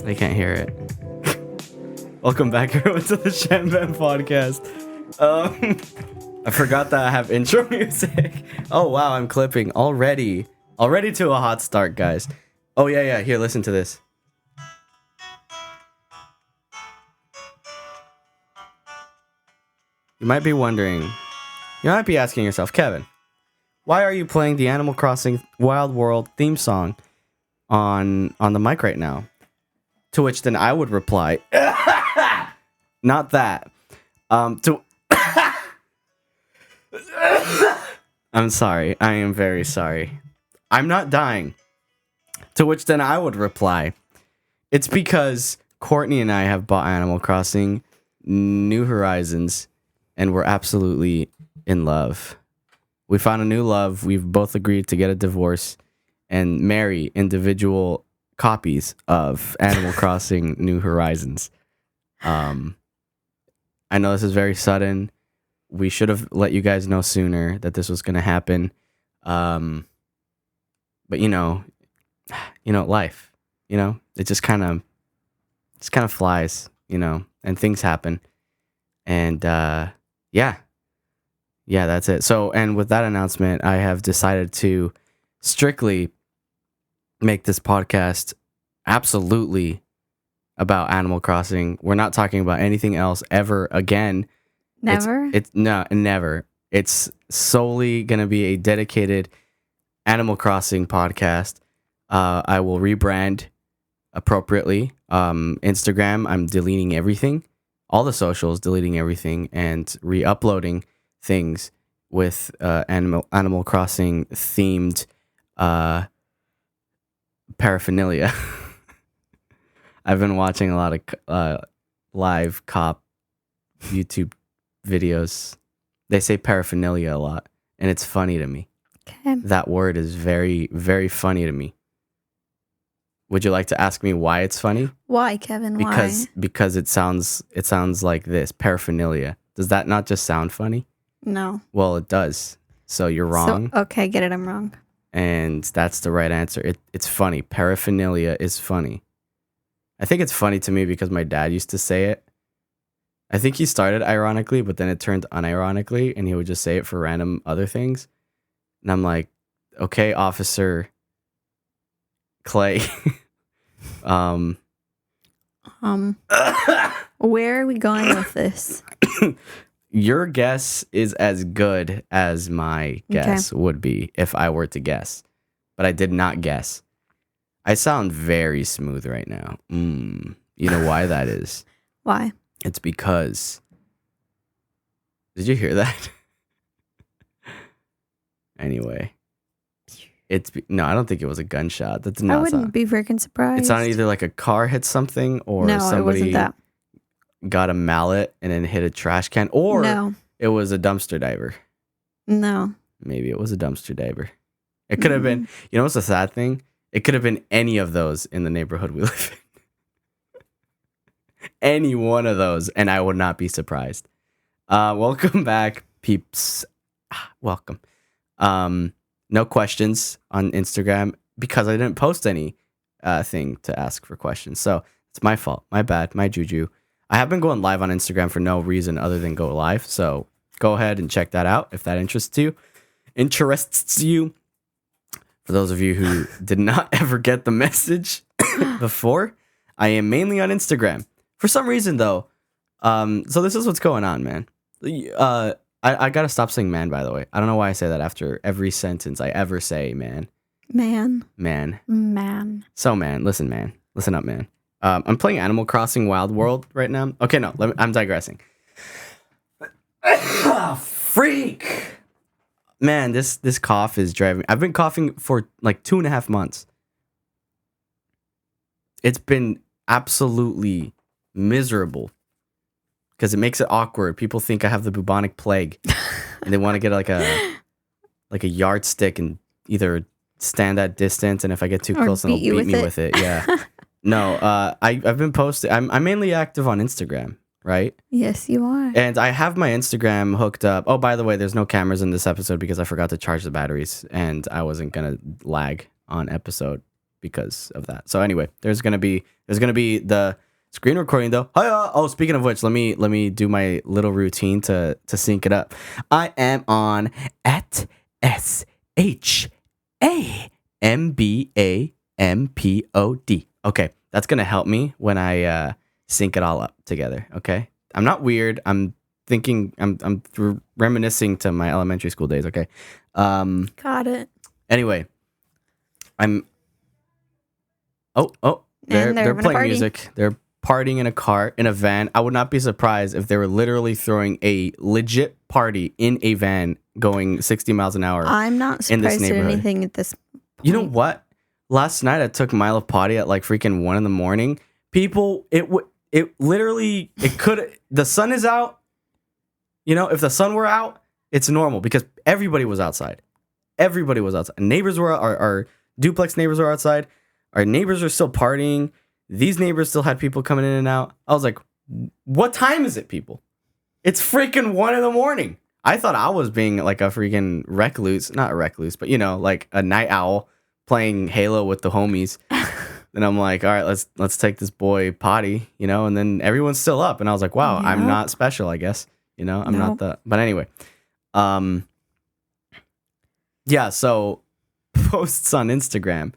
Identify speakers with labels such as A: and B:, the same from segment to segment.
A: They can't hear it. Welcome back, everyone, to the Shambam podcast. I forgot that I have intro music. Oh, wow, I'm clipping already. Already to a hot start, guys. Oh, yeah. Here, listen to this. You might be wondering, you might be asking yourself, Kevin, why are you playing the Animal Crossing Wild World theme song on the mic right now? To which then I would reply, not that. I'm sorry. I am very sorry. I'm not dying. To which then I would reply, it's because Courtney and I have bought Animal Crossing New Horizons and we're absolutely in love. We found a new love. We've both agreed to get a divorce and marry individual copies of Animal Crossing New Horizons. I know this is very sudden. We should have let you guys know sooner that this was going to happen. But you know, life, it just kind of flies, and things happen. And yeah, that's it. So, and with that announcement, I have decided to strictly make this podcast absolutely about Animal Crossing. We're not talking about anything else ever again.
B: Never?
A: Never. It's solely going to be a dedicated Animal Crossing podcast. I will rebrand appropriately. Instagram, I'm deleting everything. All the socials, deleting everything and re-uploading things with Animal Crossing themed paraphernalia. I've been watching a lot of live cop YouTube videos. They say paraphernalia a lot, and it's funny to me.
B: Okay.
A: That word is very, very funny to me. Would you like to ask me why it's funny?
B: Why, Kevin?
A: Because it sounds like this, paraphernalia. Does that not just sound funny?
B: No.
A: Well, it does. So you're wrong.
B: So, okay, get it. I'm wrong.
A: And that's the right answer. It's funny. Paraphernalia is funny. I think it's funny to me because my dad used to say it. I think he started ironically, but then it turned unironically, and he would just say it for random other things. And I'm like, okay, Officer Clay.
B: Where are we going with this?
A: Your guess is as good as my guess would be if I were to guess. But I did not guess. I sound very smooth right now. You know why that is?
B: Why?
A: It's because... Did you hear that? Anyway. No, I don't think it was a gunshot. That's not.
B: I wouldn't be freaking surprised.
A: It sounded either like a car hit something or somebody
B: it wasn't that.
A: Got a mallet and then hit a trash can, or it was a dumpster diver.
B: No.
A: Maybe it was a dumpster diver. It could have been, what's the sad thing? It could have been any of those in the neighborhood we live in. Any one of those, and I would not be surprised. Welcome back, peeps. Welcome. No questions on Instagram because I didn't post any thing to ask for questions. So it's my fault. My bad. My juju. I have been going live on Instagram for no reason other than go live. So go ahead and check that out if that interests you. For those of you who did not ever get the message before, I am mainly on Instagram. For some reason, though, so this is what's going on, man. I gotta stop saying man, by the way. I don't know why I say that after every sentence I ever say, man.
B: Man.
A: So, man, listen up, man. I'm playing Animal Crossing Wild World right now. Okay, no, I'm digressing. Freak! Man, this cough is driving. I've been coughing for like 2.5 months. It's been absolutely miserable because it makes it awkward. People think I have the bubonic plague, and they want to get like a yardstick and either stand at distance, and if I get too close, then they'll beat me with it. Yeah. No, I've been posting. I'm mainly active on Instagram, right?
B: Yes, you are.
A: And I have my Instagram hooked up. Oh, by the way, there's no cameras in this episode because I forgot to charge the batteries, and I wasn't gonna lag on episode because of that. So anyway, there's gonna be the screen recording though. Oh, speaking of which, let me do my little routine to sync it up. I am on at SHAMBAMPOD. Okay, that's gonna help me when I sync it all up together. Okay, I'm not weird. I'm thinking. I'm reminiscing to my elementary school days. Okay.
B: Got it.
A: Anyway, I'm. Oh, they're
B: having a
A: playing
B: party.
A: music. They're partying in a car, in a van. I would not be surprised if they were literally throwing a legit party in a van going 60 miles an hour.
B: I'm not
A: in this
B: surprised at
A: neighborhood.
B: anything at this point.
A: You know what? Last night I took Milo potty at like freaking 1 a.m. People, it literally, the sun is out. You know, if the sun were out, it's normal because everybody was outside. Everybody was outside. Neighbors were, our duplex neighbors were outside. Our neighbors are still partying. These neighbors still had people coming in and out. I was like, what time is it, people? It's freaking 1 a.m. I thought I was being like a freaking recluse. Not a recluse, but you know, like a night owl playing Halo with the homies. And I'm like, all right, let's take this boy potty, you know, and then everyone's still up. And I was like, wow, I'm not special, I guess. You know, I'm not the, but anyway. Yeah, so posts on Instagram.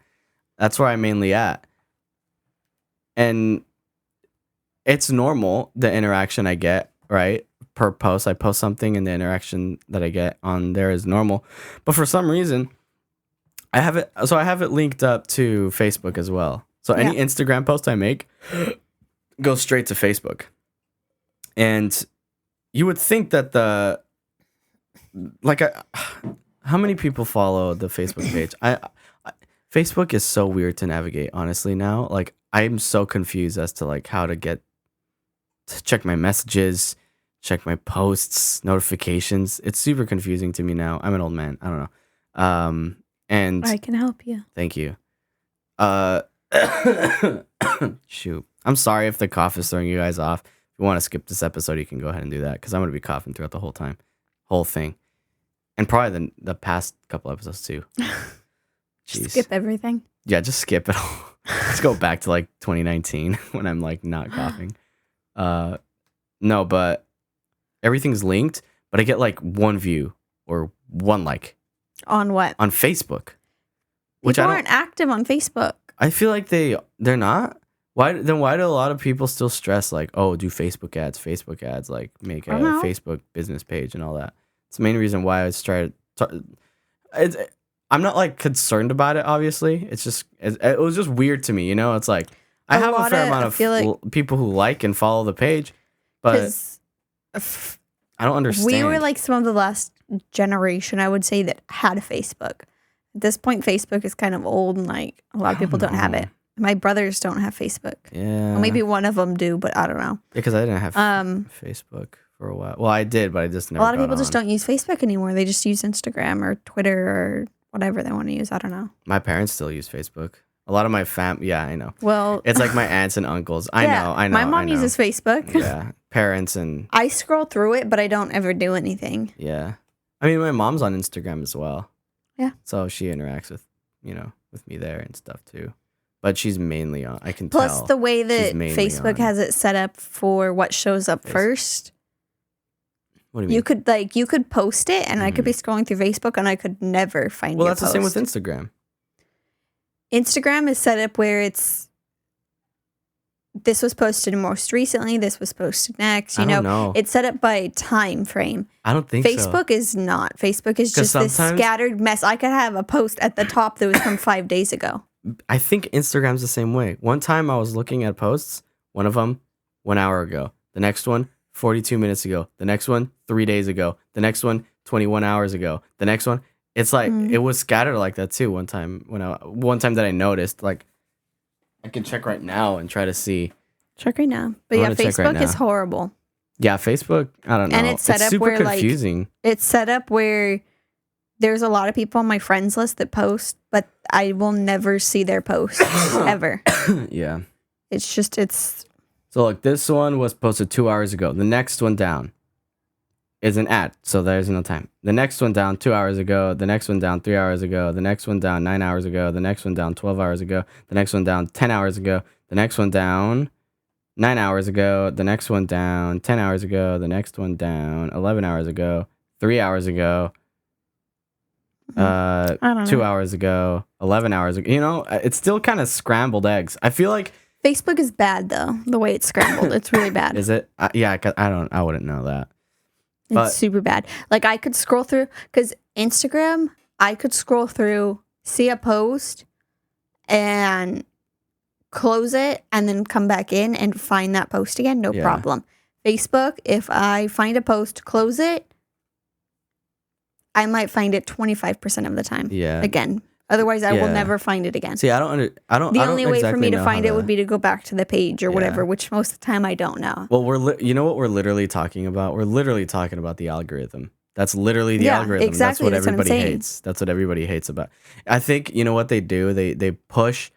A: That's where I'm mainly at. And it's normal, the interaction I get, right? Per post, I post something and the interaction that I get on there is normal. But for some reason, I have it linked up to Facebook as well. So any Instagram post I make goes straight to Facebook. And you would think that how many people follow the Facebook page? Facebook is so weird to navigate, honestly, now. Like, I'm so confused as to like how to check my messages, check my posts, notifications. It's super confusing to me now. I'm an old man. I don't know. And
B: I can help you.
A: Thank you. Shoot. I'm sorry if the cough is throwing you guys off. If you want to skip this episode, you can go ahead and do that because I'm going to be coughing throughout the whole thing. And probably the past couple episodes too.
B: Just skip everything.
A: Yeah, just skip it all. Let's go back to like 2019 when I'm like not coughing. No, but everything's linked, but I get like one view or one like.
B: On what?
A: On Facebook.
B: People aren't active on Facebook.
A: I feel like they're not. Why do a lot of people still stress like, oh, do Facebook ads, like make a Facebook business page and all that? It's the main reason why I started. I'm not like concerned about it. Obviously, it's just it was just weird to me. You know, it's like I have a fair amount of people who like and follow the page, but I don't understand.
B: We were like some of the last generation, I would say, that had a Facebook. At this point, Facebook is kind of old, and like a lot of people don't have it. My brothers don't have Facebook.
A: Yeah,
B: well, maybe one of them do, but I don't know.
A: Because I didn't have Facebook for a while. Well, I did, but I just never.
B: A lot of people just don't use Facebook anymore. They just use Instagram or Twitter or whatever they want to use. I don't know.
A: My parents still use Facebook. A lot of my yeah, I know.
B: Well,
A: it's like my aunts and uncles. I know.
B: My mom uses Facebook.
A: Yeah, parents and.
B: I scroll through it, but I don't ever do anything.
A: Yeah, I mean, my mom's on Instagram as well.
B: Yeah.
A: So she interacts with me there and stuff too, but she's mainly on. I can tell.
B: Plus, the way that Facebook has it set up for what shows up first.
A: What do you mean?
B: You could post it, and I could be scrolling through Facebook, and I could never find.
A: Well, that's the same with Instagram.
B: Instagram is set up where this was posted most recently, this was posted next. You know, it's set up by time frame.
A: I don't think
B: Facebook is not. Facebook is just this scattered mess. I could have a post at the top that was from 5 days ago.
A: I think Instagram's the same way. One time I was looking at posts, one of them 1 hour ago, the next one 42 minutes ago, the next one 3 days ago, the next one 21 hours ago, the next one. It's like it was scattered like that too. One time that I noticed, like I can check right now and try to see.
B: Check right now, but yeah, Facebook is horrible.
A: Yeah, Facebook. I don't know,
B: and it's set up
A: super
B: where
A: confusing.
B: Like it's set up where there's a lot of people on my friends list that post, but I will never see their posts ever.
A: Yeah,
B: it's.
A: So like this one was posted 2 hours ago. The next one down is an ad, so there's no time. The next one down 2 hours ago. The next one down 3 hours ago. The next one down 9 hours ago. The next one down 12 hours ago. The next one down 10 hours ago. The next one down 9 hours ago. The next one down 10 hours ago. The next one down 11 hours ago. 3 hours ago.
B: I don't
A: 2
B: know.
A: hours ago. 11 hours ago. You know, it's still kind of scrambled eggs. I feel like.
B: Facebook is bad though. The way it's scrambled, it's really bad.
A: Is it? Yeah, 'cause I wouldn't know that.
B: It's
A: But-
B: super bad. Like I could scroll through because Instagram, I could scroll through, see a post, and close it, and then come back in and find that post again. No
A: Yeah.
B: problem. Facebook, if I find a post, close it, I might find it 25% of the time.
A: Yeah.
B: Again. Otherwise, I will
A: Yeah.
B: never find it again.
A: See, I don't.
B: The only way for me to find it
A: would
B: would be to go back to the page or whatever, which most of the time I don't know.
A: Well, you know what we're literally talking about? We're literally talking about the algorithm. That's literally the
B: Yeah,
A: algorithm.
B: exactly,
A: That's
B: that's what I'm
A: everybody
B: saying.
A: hates. That's what everybody hates about. I think you know what they do. They push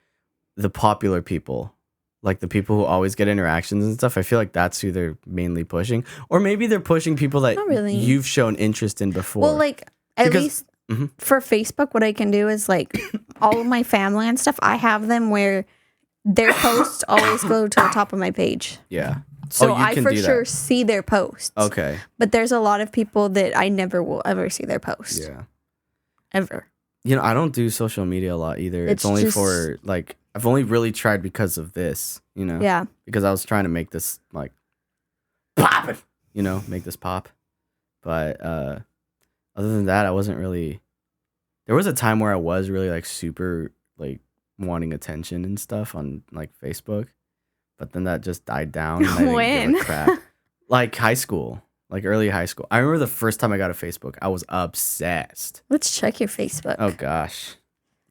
A: the popular people, like the people who always get interactions and stuff. I feel like that's who they're mainly pushing, or maybe they're pushing people that
B: Not really.
A: you've shown interest in before.
B: Well, like at
A: Because-
B: least
A: Mhm.
B: for Facebook, what I can do is like all of my family and stuff. I have them where their posts always go to the top of my page,
A: yeah.
B: so
A: you
B: I
A: can
B: for
A: do that.
B: sure see their posts.
A: Okay.
B: But there's a lot of people that I never will ever see their post
A: Yeah.
B: ever.
A: You know, I don't do social media a lot either. It's
B: It's
A: only
B: just-
A: for like I've only really tried because of this. You know.
B: Yeah,
A: Because I was trying to make this like pop it, you know, make this pop. But other than that, I wasn't really. There was a time where I was really like super like wanting attention and stuff on like Facebook, but then that just died down. And I didn't
B: When?
A: give a crap. Like high school, like early high school. I remember the first time I got a Facebook, I was obsessed.
B: let's check your Facebook.
A: Oh gosh,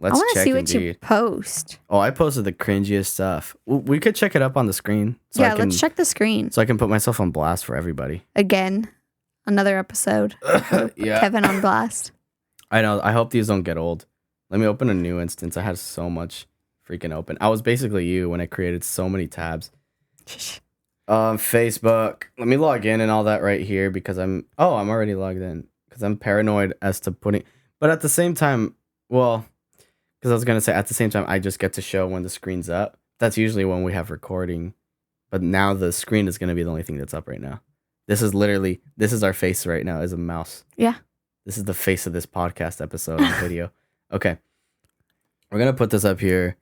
B: I
A: let's
B: want to
A: check
B: see what you
A: indeed.
B: post.
A: Oh, I posted the cringiest stuff. We could check it up on the screen. So
B: Yeah,
A: I can,
B: let's check the screen
A: So I can put myself on blast for everybody.
B: again. Another episode.
A: Yeah.
B: Kevin on blast.
A: I know. I hope these don't get old. Let me open a new instance. I had so much freaking open. I was basically you when I created so many tabs. Facebook. Let me log in and all that right here because I'm already logged in because I'm paranoid as to putting. But at the same time, well, because I was gonna say at the same time I just get to show when the screen's up. That's usually when we have recording. But now the screen is gonna be the only thing that's up right now. This is our face right now as a mouse.
B: Yeah.
A: This is the face of this podcast episode on video. Okay. We're going to put this up here.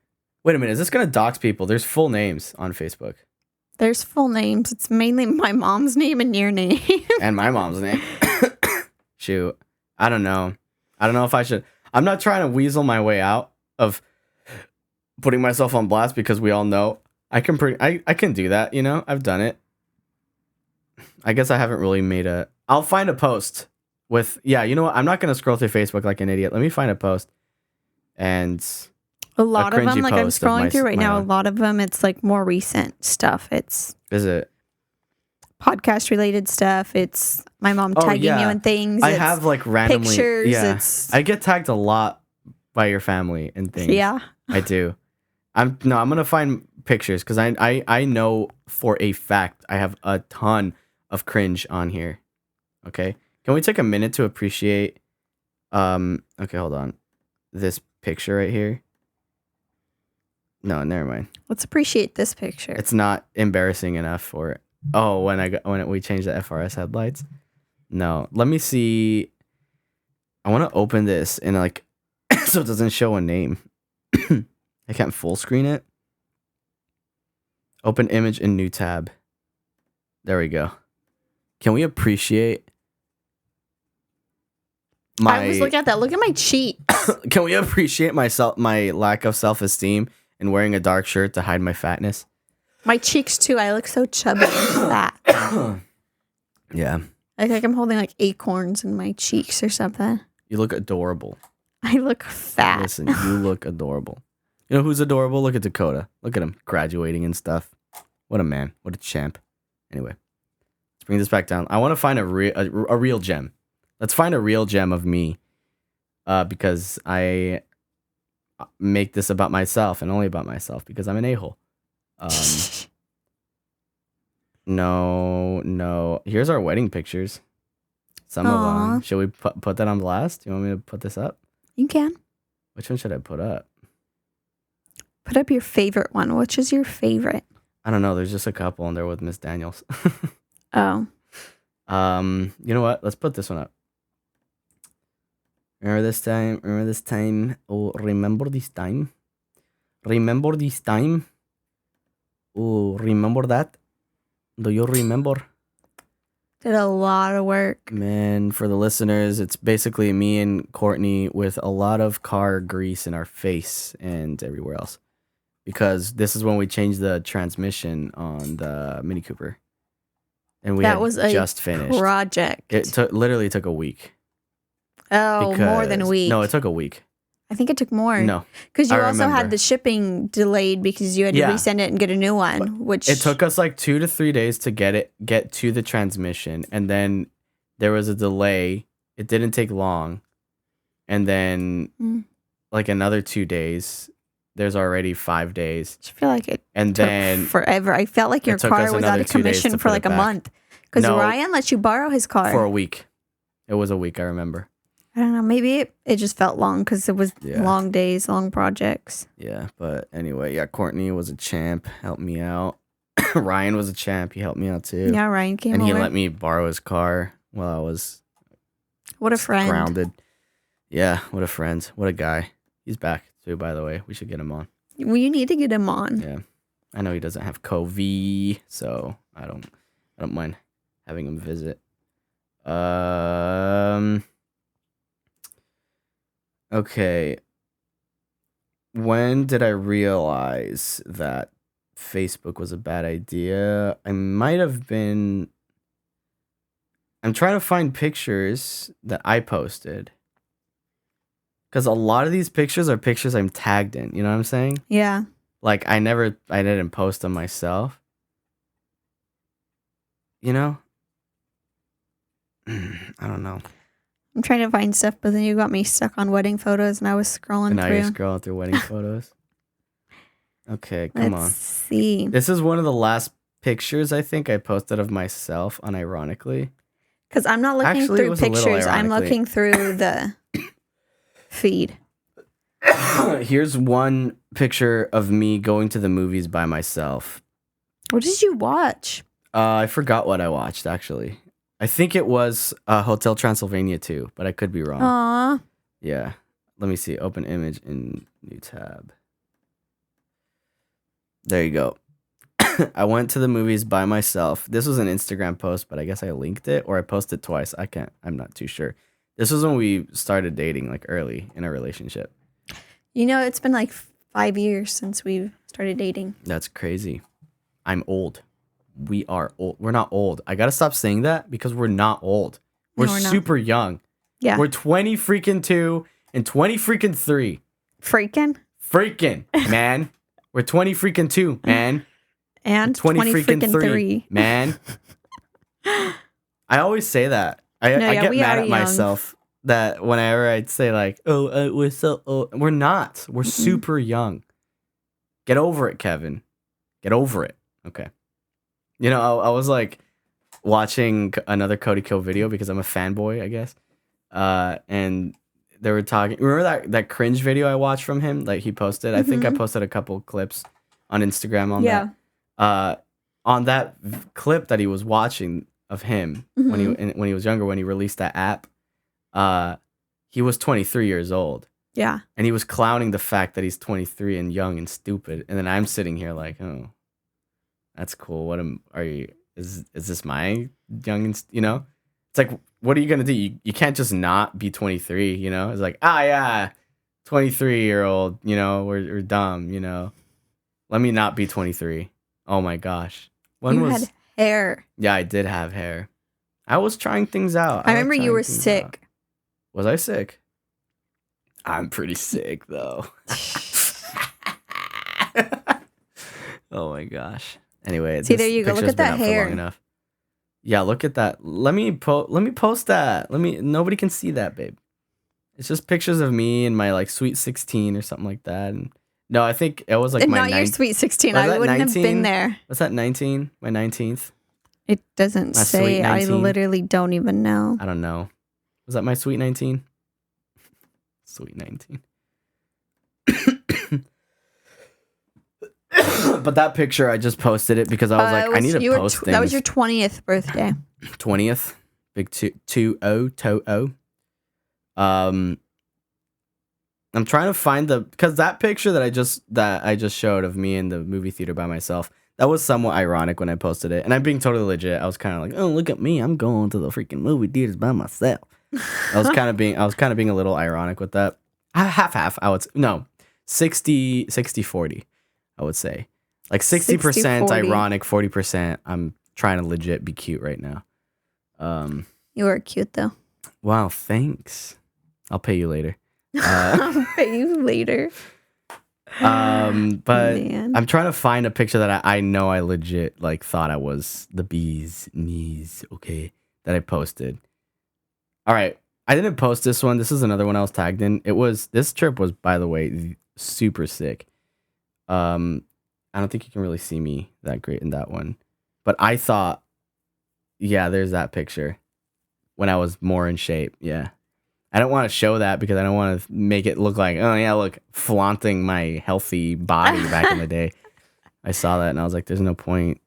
A: Wait a minute. Is this going to dox people? There's full names on Facebook.
B: There's full names. It's mainly my mom's name and your name.
A: And my mom's name. Shoot. I don't know. I don't know if I should. I'm not trying to weasel my way out of putting myself on blast because we all know I can do that, you know? I've done it. I guess I haven't really made I'll find a post with, yeah, you know what? I'm not going to scroll through Facebook like an idiot. Let me find a post. And
B: A lot of
A: cringy
B: them, like I'm
A: post of
B: scrolling through right
A: my
B: now, a
A: own.
B: lot of them, it's like more recent stuff. It's
A: is it?
B: podcast related stuff. It's my mom tagging you
A: yeah.
B: in things.
A: I
B: it's
A: have like randomly.
B: pictures.
A: Yeah.
B: It's
A: I get tagged a lot by your family and things.
B: yeah.
A: I do. I'm gonna find pictures because I know for a fact I have a ton of cringe on here. Okay. Can we take a minute to appreciate okay, hold on. This picture right here. No, never mind.
B: Let's appreciate this picture.
A: It's not embarrassing enough for it. Oh, when we changed the FRS headlights. No, let me see. I want to open this and like so it doesn't show a name. I can't full screen it. Open image in new tab. There we go. Can we appreciate
B: I was looking at that. Look at my cheek.
A: Can we appreciate my lack of self-esteem and wearing a dark shirt to hide my fatness?
B: My cheeks too. I look so chubby and fat.
A: Yeah.
B: Like I'm holding like acorns in my cheeks or something.
A: You look adorable.
B: I look fat.
A: Listen, you look adorable. You know who's adorable? Look at Dakota. Look at him graduating and stuff. What a man. What a champ. Anyway, let's bring this back down. I want to find a real gem. Let's find a real gem of me. Because I make this about myself and only about myself because I'm an a-hole. No. Here's our wedding pictures. Some of
B: Aw.
A: them. Should we put that on blast? Do you want me to put this up?
B: You can.
A: Which one should I put up?
B: Put up your favorite one. Which is your favorite?
A: I don't know. There's just a couple, and they're with Miss Daniels.
B: Oh.
A: You know what? Let's put this one up. Remember this time? Remember this time? Oh, remember this time? Remember this time? Oh, remember that? Do you remember?
B: Did a lot of work.
A: Man, for the listeners, it's basically me and Courtney with a lot of car grease in our face and everywhere else. Because this is when we changed the transmission on the Mini Cooper. And we
B: That
A: had
B: was a
A: just finished.
B: project.
A: It literally took a week.
B: Oh, more than a week.
A: No, it took a week.
B: I think it took more.
A: No.
B: Because you
A: I
B: also
A: remember.
B: had the shipping delayed because you had to
A: Yeah.
B: resend it and get a new one, which
A: It took us like 2 to 3 days to get to the transmission, and then there was a delay. It didn't take long, and then like another 2 days. There's already 5 days,
B: I feel like it
A: and
B: took
A: then
B: forever. I felt like your
A: it took us
B: car was out
A: another
B: of
A: 2 days
B: commission
A: to
B: for
A: put
B: like
A: it
B: a
A: back.
B: month. Because
A: No.
B: Ryan let you borrow his car.
A: for a week. It was a week. I remember.
B: I don't know. Maybe it just felt long because it was
A: Yeah.
B: long days, long projects.
A: Yeah, but anyway, yeah. Courtney was a champ. Helped me out. Ryan was a champ. He helped me out too.
B: Yeah, Ryan came
A: and
B: over.
A: he let me borrow his car while I was
B: What a friend.
A: grounded. Yeah, what a friend. What a guy. He's back too, by the way. We should get him on.
B: Well, you need to get him on.
A: Yeah. I know he doesn't have COVID, so I don't mind having him visit. Okay. When did I realize that Facebook was a bad idea? I'm trying to find pictures that I posted. Because a lot of these pictures are pictures I'm tagged in. You know what I'm saying?
B: Yeah.
A: Like, I didn't post them myself. You know? I don't know.
B: I'm trying to find stuff, but then you got me stuck on wedding photos and I was scrolling
A: And now you're
B: through.
A: scrolling through wedding photos. Okay, come on.
B: Let's see.
A: This is one of the last pictures I think I posted of myself, unironically.
B: Because I'm not looking
A: Actually, it
B: through
A: was a little
B: pictures. I'm
A: ironically.
B: looking through the feed.
A: Here's one picture of me going to the movies by myself.
B: What did you watch?
A: I forgot what I watched, actually. I think it was Hotel Transylvania 2, but I could be wrong.
B: Aw.
A: Yeah. Let me see. Open image in new tab. There you go. I went to the movies by myself. This was an Instagram post, but I guess I linked it or I posted twice. I'm not too sure. This was when we started dating, like early in our relationship.
B: You know, it's been like 5 years since we've started dating.
A: That's crazy. I'm old. We are old. We're not old. I gotta stop saying that because we're not old. We're,
B: No, we're not.
A: super young.
B: Yeah.
A: We're 20 freaking 2 and 20 freaking 3.
B: Freaking.
A: Freaking, man. We're 20 freaking 2, man.
B: And
A: 20 freaking 3,
B: 3.
A: man. I always say that. I get
B: we
A: mad
B: are
A: at
B: young.
A: myself that whenever I'd say like, oh, we're so old. We're not. We're super young. Get over it, Kevin. Get over it. Okay. You know, I was like watching another Cody Kill video because I'm a fanboy, I guess. And they were talking. Remember that cringe video I watched from him? Like he posted. I think I posted a couple clips on Instagram on that. On that clip that he was watching of him when he was younger, when he released that app, he was 23 years old.
B: Yeah.
A: And he was clowning the fact that he's 23 and young and stupid. And then I'm sitting here like, oh, that's cool. Is this my young and, you know? It's like, what are you going to do? You can't just not be 23, you know? It's like, yeah, 23-year-old, you know, we're dumb, you know? Let me not be 23. Oh my gosh.
B: You had hair.
A: Yeah, I did have hair. I was trying things out.
B: I remember you were
A: trying things
B: sick.
A: out. Was I sick? I'm pretty sick though. Oh my gosh. Anyway,
B: See, there you go. Look
A: picture's
B: at that
A: been up for
B: hair.
A: long enough. Yeah, look at that. Let me post that. Nobody can see that, babe. It's just pictures of me and my like sweet 16 or something like that. And no, I think it was like
B: And
A: my
B: not your
A: 19th.
B: sweet 16.
A: Was
B: I
A: that
B: wouldn't have
A: 19?
B: been there.
A: What's that, 19? My 19th?
B: It doesn't
A: My
B: say.
A: sweet
B: I
A: 19.
B: literally don't even know.
A: I don't know. Was that my sweet 19? Sweet 19. But that picture, I just posted it because I was like, I need to post things.
B: That was your 20th birthday.
A: 20th. Big 2-0. I'm trying to find because that picture that I just showed of me in the movie theater by myself, that was somewhat ironic when I posted it. And I'm being totally legit. I was kind of like, oh, look at me. I'm going to the freaking movie theaters by myself. I was kind of being a little ironic with that. Half. I would no, 60-40, I would say. Like 60%
B: 60-40.
A: ironic, 40% I'm trying to legit be cute right now.
B: You are cute though.
A: Wow, thanks. I'll pay you later.
B: I'll pay you later.
A: But
B: Man.
A: I'm trying to find a picture that I know I legit like thought I was the bee's knees, okay, that I posted. All right, I didn't post this one. This is another one I was tagged in. This trip was, by the way, super sick. I don't think you can really see me that great in that one, but I thought, yeah, there's that picture when I was more in shape. Yeah. I don't want to show that because I don't want to make it look like, oh yeah, look, flaunting my healthy body back in the day. I saw that and I was like, there's no point.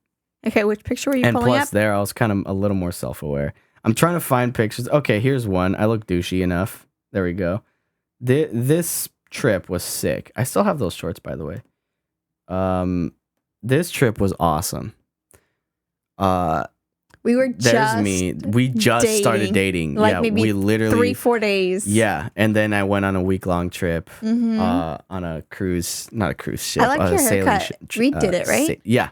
B: Okay, which picture were you
A: And
B: pulling
A: plus
B: up?
A: there, I was kind of a little more self-aware. I'm trying to find pictures. Okay, here's one. I look douchey enough. There we go. This trip was sick. I still have those shorts, by the way. This trip was awesome.
B: We were
A: There's
B: just
A: me. We just started dating.
B: Like
A: yeah,
B: maybe
A: we literally
B: 3-4 days.
A: Yeah, and then I went on a week-long trip
B: Mhm.
A: on a cruise, not a cruise ship.
B: I like
A: a
B: your
A: sailing
B: haircut. Reed did it, right?
A: Yeah,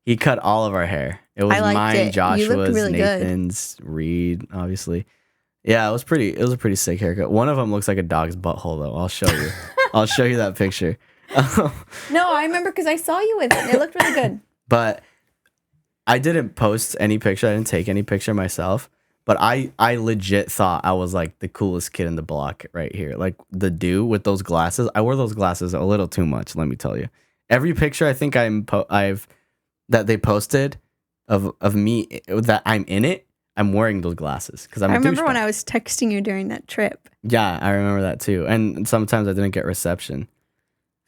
A: he cut all of our hair. It was
B: I liked
A: mine,
B: it. You
A: Joshua's,
B: looked really good.
A: Nathan's, Reed, obviously. Yeah, it was a pretty sick haircut. One of them looks like a dog's butthole, though. I'll show you. I'll show you that picture.
B: No, I remember because I saw you with it. And it looked really good.
A: But I didn't post any picture. I didn't take any picture myself. But I legit thought I was like the coolest kid in the block right here. Like the dude with those glasses. I wore those glasses a little too much, let me tell you. Every picture I think that they posted of me that I'm in it, I'm wearing those glasses because I
B: remember when I was texting you during that trip.
A: Yeah, I remember that too. And sometimes I didn't get reception.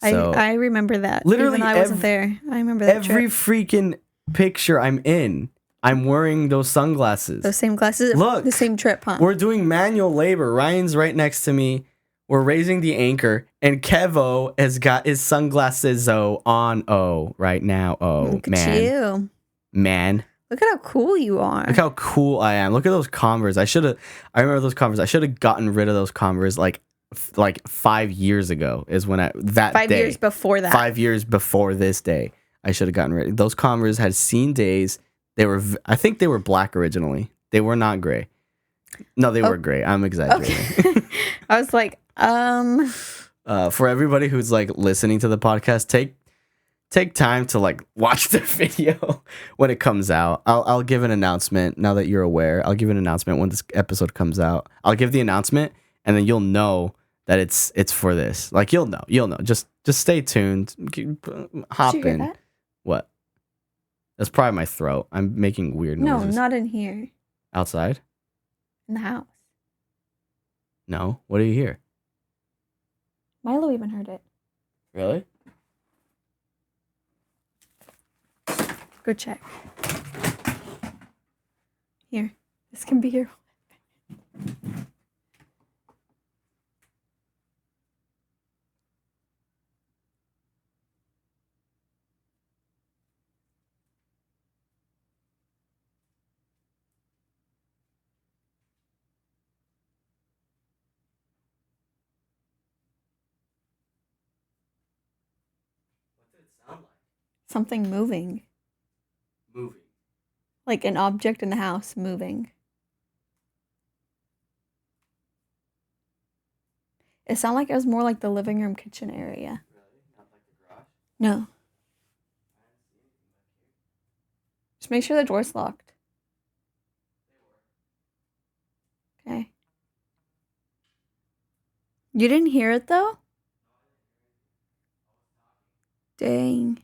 A: So
B: I remember that.
A: literally
B: Even I wasn't there. I remember that
A: every
B: trip.
A: freaking picture I'm in, I'm wearing those sunglasses.
B: Those same glasses.
A: Look,
B: the same trip, huh?
A: We're doing manual labor. Ryan's right next to me. We're raising the anchor, and Kevo has got his sunglasses on right now.
B: Look at you.
A: Man.
B: Look at how cool you are.
A: Look how cool I am. Look at those Converse. I remember those Converse. I should have gotten rid of those Converse like 5 years ago is when
B: 5 years before that.
A: 5 years before this day, I should have gotten rid of those. Converse had seen days. I think they were black originally. They were not gray. No, they were gray. I'm exaggerating.
B: Okay. I was like,
A: For everybody who's like listening to the podcast, take time to like watch the video when it comes out. I'll give an announcement now that you're aware. I'll give an announcement when this episode comes out. I'll give the announcement, and then you'll know that it's for this. Like you'll know. Just stay tuned. Hop
B: did you hear
A: in.
B: that?
A: What? That's probably my throat. I'm making weird noises.
B: No, not in here.
A: Outside?
B: In the house.
A: No. What do you hear?
B: Milo even heard it.
A: Really?
B: Go check. Here. This can be your...
A: What did it sound like?
B: Something moving.
A: Moving.
B: Like an object in the house moving. It sounded like it was more like the living room kitchen area.
A: Really? Not like the garage?
B: No. Just make sure the door's locked. Okay. You didn't hear it though? Dang.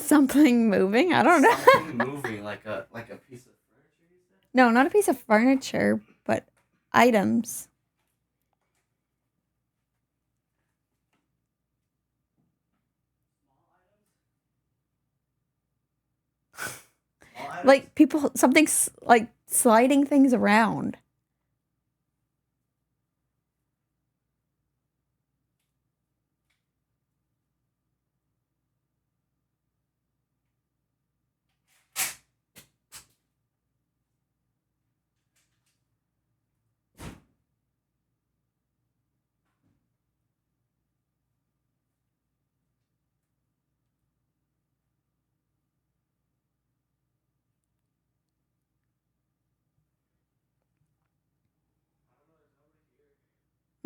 B: Something moving? I don't know.
A: Something moving like a piece of furniture. You said?
B: No, not a piece of furniture, but items. Like people, something's like sliding things around.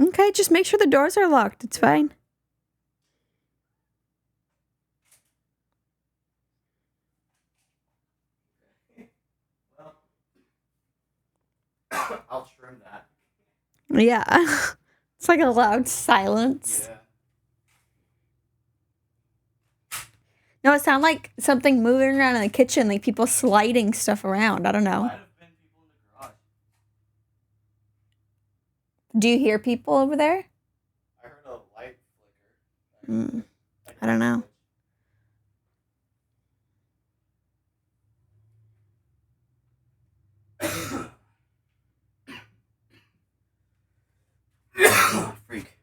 B: Okay, just make sure the doors are locked. It's fine.
A: I'll trim that.
B: Yeah. It's like a loud silence.
A: Yeah.
B: No, it sounded like something moving around in the kitchen, like people sliding stuff around. I don't know.
A: Might have been people in the garage.
B: Do you hear people over there?
A: I heard a light flicker.
B: I don't know.
A: Freak.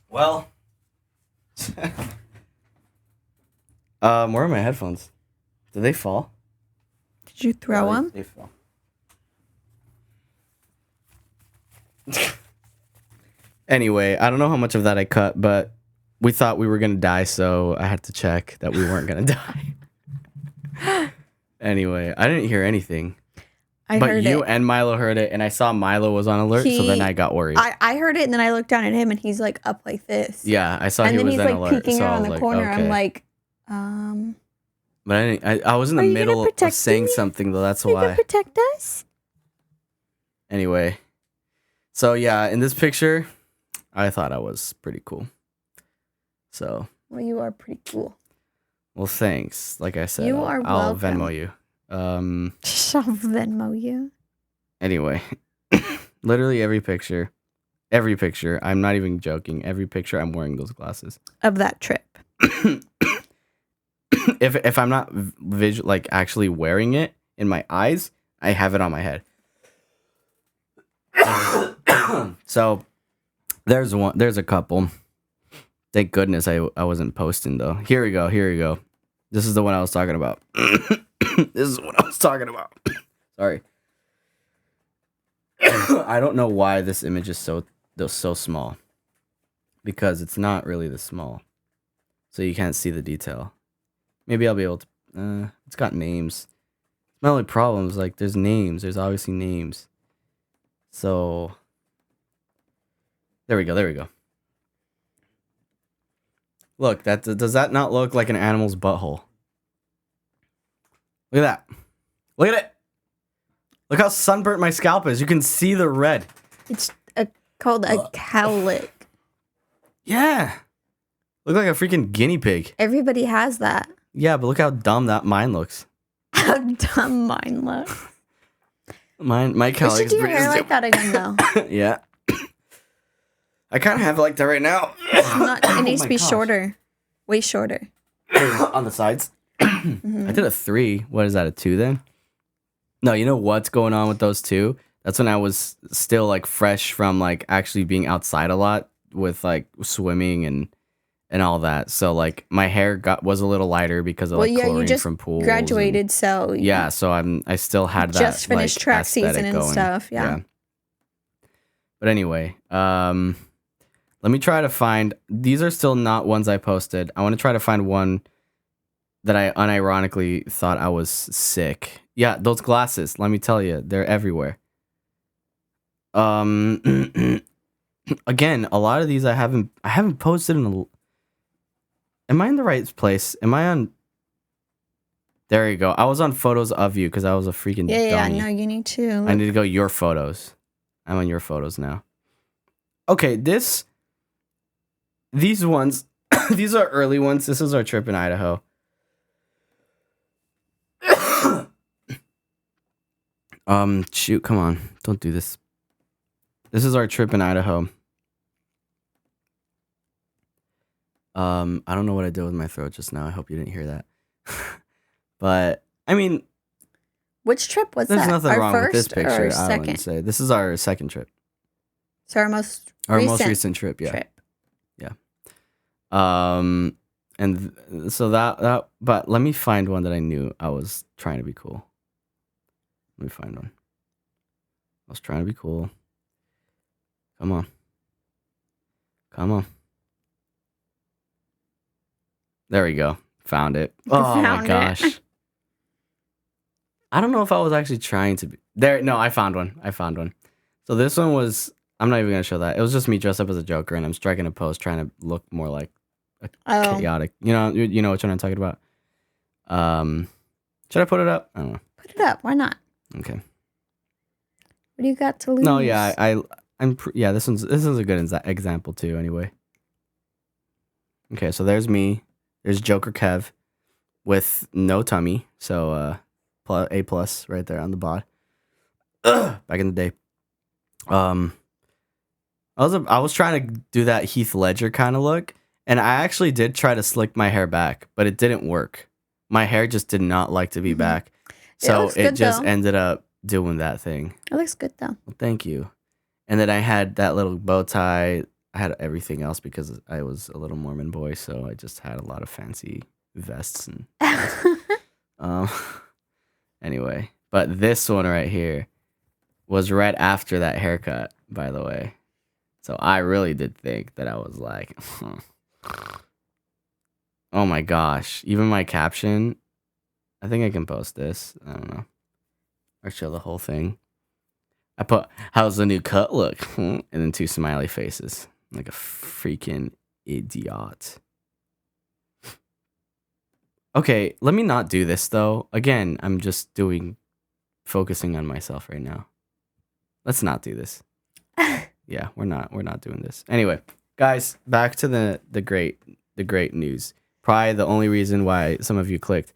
A: Well, where are my headphones? Did they fall?
B: Did you throw
A: Yeah,
B: them?
A: They fell. Anyway, I don't know how much of that I cut, but we thought we were gonna die, so I had to check that we weren't gonna die. Anyway, I didn't hear anything.
B: I
A: But
B: heard
A: you
B: it.
A: and Milo heard it, and I saw Milo was on alert, so then I got worried.
B: I heard it, and then I looked down at him, and he's like up like this.
A: Yeah, I saw
B: And
A: he
B: then
A: was
B: he's
A: on
B: like
A: alert.
B: peeking
A: So I
B: around
A: was
B: the
A: like,
B: corner.
A: okay.
B: I'm like,
A: But I was in the
B: Are you gonna
A: middle of
B: protect
A: saying
B: me?
A: something, though. That's
B: are you gonna
A: why.
B: protect us?
A: Anyway, so yeah, in this picture, I thought I was pretty cool. So,
B: Well, you are pretty cool.
A: well, thanks. Like I said,
B: You are
A: I'll
B: welcome.
A: Venmo you.
B: Shall Venmo you.
A: Anyway, literally every picture, I'm not even joking. Every picture, I'm wearing those glasses.
B: Of that trip.
A: If I'm not like actually wearing it in my eyes, I have it on my head. So there's a couple. Thank goodness I wasn't posting though. Here we go. This is the one I was talking about. This is what I was talking about. Sorry. I don't know why this image is so small. Because it's not really this small. So you can't see the detail. Maybe I'll be able to. It's got names. My only problem is like there's names. There's obviously names. So there we go. Look, does that not look like an animal's butthole? Look at that. Look at it. Look how sunburnt my scalp is. You can see the red.
B: It's called a cowlick.
A: Yeah. Look like a freaking guinea pig.
B: Everybody has that.
A: Yeah, but look how dumb that mine looks.
B: How dumb mine looks.
A: My
B: You
A: cowlick
B: should
A: is
B: do your
A: pretty
B: hair like that again, though.
A: Yeah. I kind of have it like that right now.
B: It needs
A: Oh
B: to be
A: my gosh.
B: shorter. Way shorter.
A: On the sides.
B: Mhm.
A: I did a 3. What is that, a 2 then? No, you know what's going on with those 2? That's when I was still like fresh from like actually being outside a lot with like swimming and all that. So like my hair was a little lighter because of like
B: you
A: chlorine
B: just
A: from pools.
B: graduated, so
A: Yeah, so I still had that
B: just finished
A: like,
B: track season
A: aesthetic
B: and
A: going.
B: stuff. Yeah.
A: But anyway, let me try to find. These are still not ones I posted. I want to try to find one that I unironically thought I was sick. Yeah, those glasses. Let me tell you, they're everywhere. Again, a lot of these I haven't posted in a. Am I in the right place? Am I on? There you go. I was on photos of you because I was a freaking
B: Yeah.
A: dummy.
B: No, you need to.
A: I need to go your photos. I'm on your photos now. Okay, these ones, these are early ones. This is our trip in Idaho. Shoot, come on. Don't do this. This is our trip in Idaho. I don't know what I did with my throat just now. I hope you didn't hear that. But I mean,
B: Which trip was
A: there's
B: that?
A: nothing
B: Our
A: wrong with this
B: first
A: picture.
B: or
A: I
B: second?
A: wouldn't say. This is our second trip.
B: So our most
A: Recent trip, yeah.
B: trip.
A: And so that but let me find one that I knew I was trying to be cool. Let me find one. I was trying to be cool. Come on. There we go. Found it. Oh my
B: Found it.
A: gosh. I don't know if I was actually trying to be there. No, I found one. So this one was, I'm not even gonna show that. It was just me dressed up as a Joker, and I'm striking a pose trying to look more like a chaotic. You know which one I'm talking about. Should I put it up? I don't know.
B: Put it up. Why not?
A: Okay.
B: What do you got to lose?
A: No, yeah, yeah. This is a good example too. Anyway. Okay, so there's me. There's Joker Kev with no tummy, so A+ right there on the bod. Back in the day. I was trying to do that Heath Ledger kind of look, and I actually did try to slick my hair back, but it didn't work. My hair just did not like to be back, so it just ended up doing that thing.
B: It looks good though.
A: Well, thank you. And then I had that little bow tie. I had everything else because I was a little Mormon boy, so I just had a lot of fancy vests and anyway. But this one right here was right after that haircut, by the way. So I really did think that I was like, oh my gosh. Even my caption, I think I can post this. I don't know. Or show the whole thing. I put, how's the new cut look? And then 2 smiley faces. Like a freaking idiot. Okay, let me not do this though. Again, I'm just focusing on myself right now. Let's not do this. Yeah, we're not doing this. Anyway, guys, back to the great news. Probably the only reason why some of you clicked.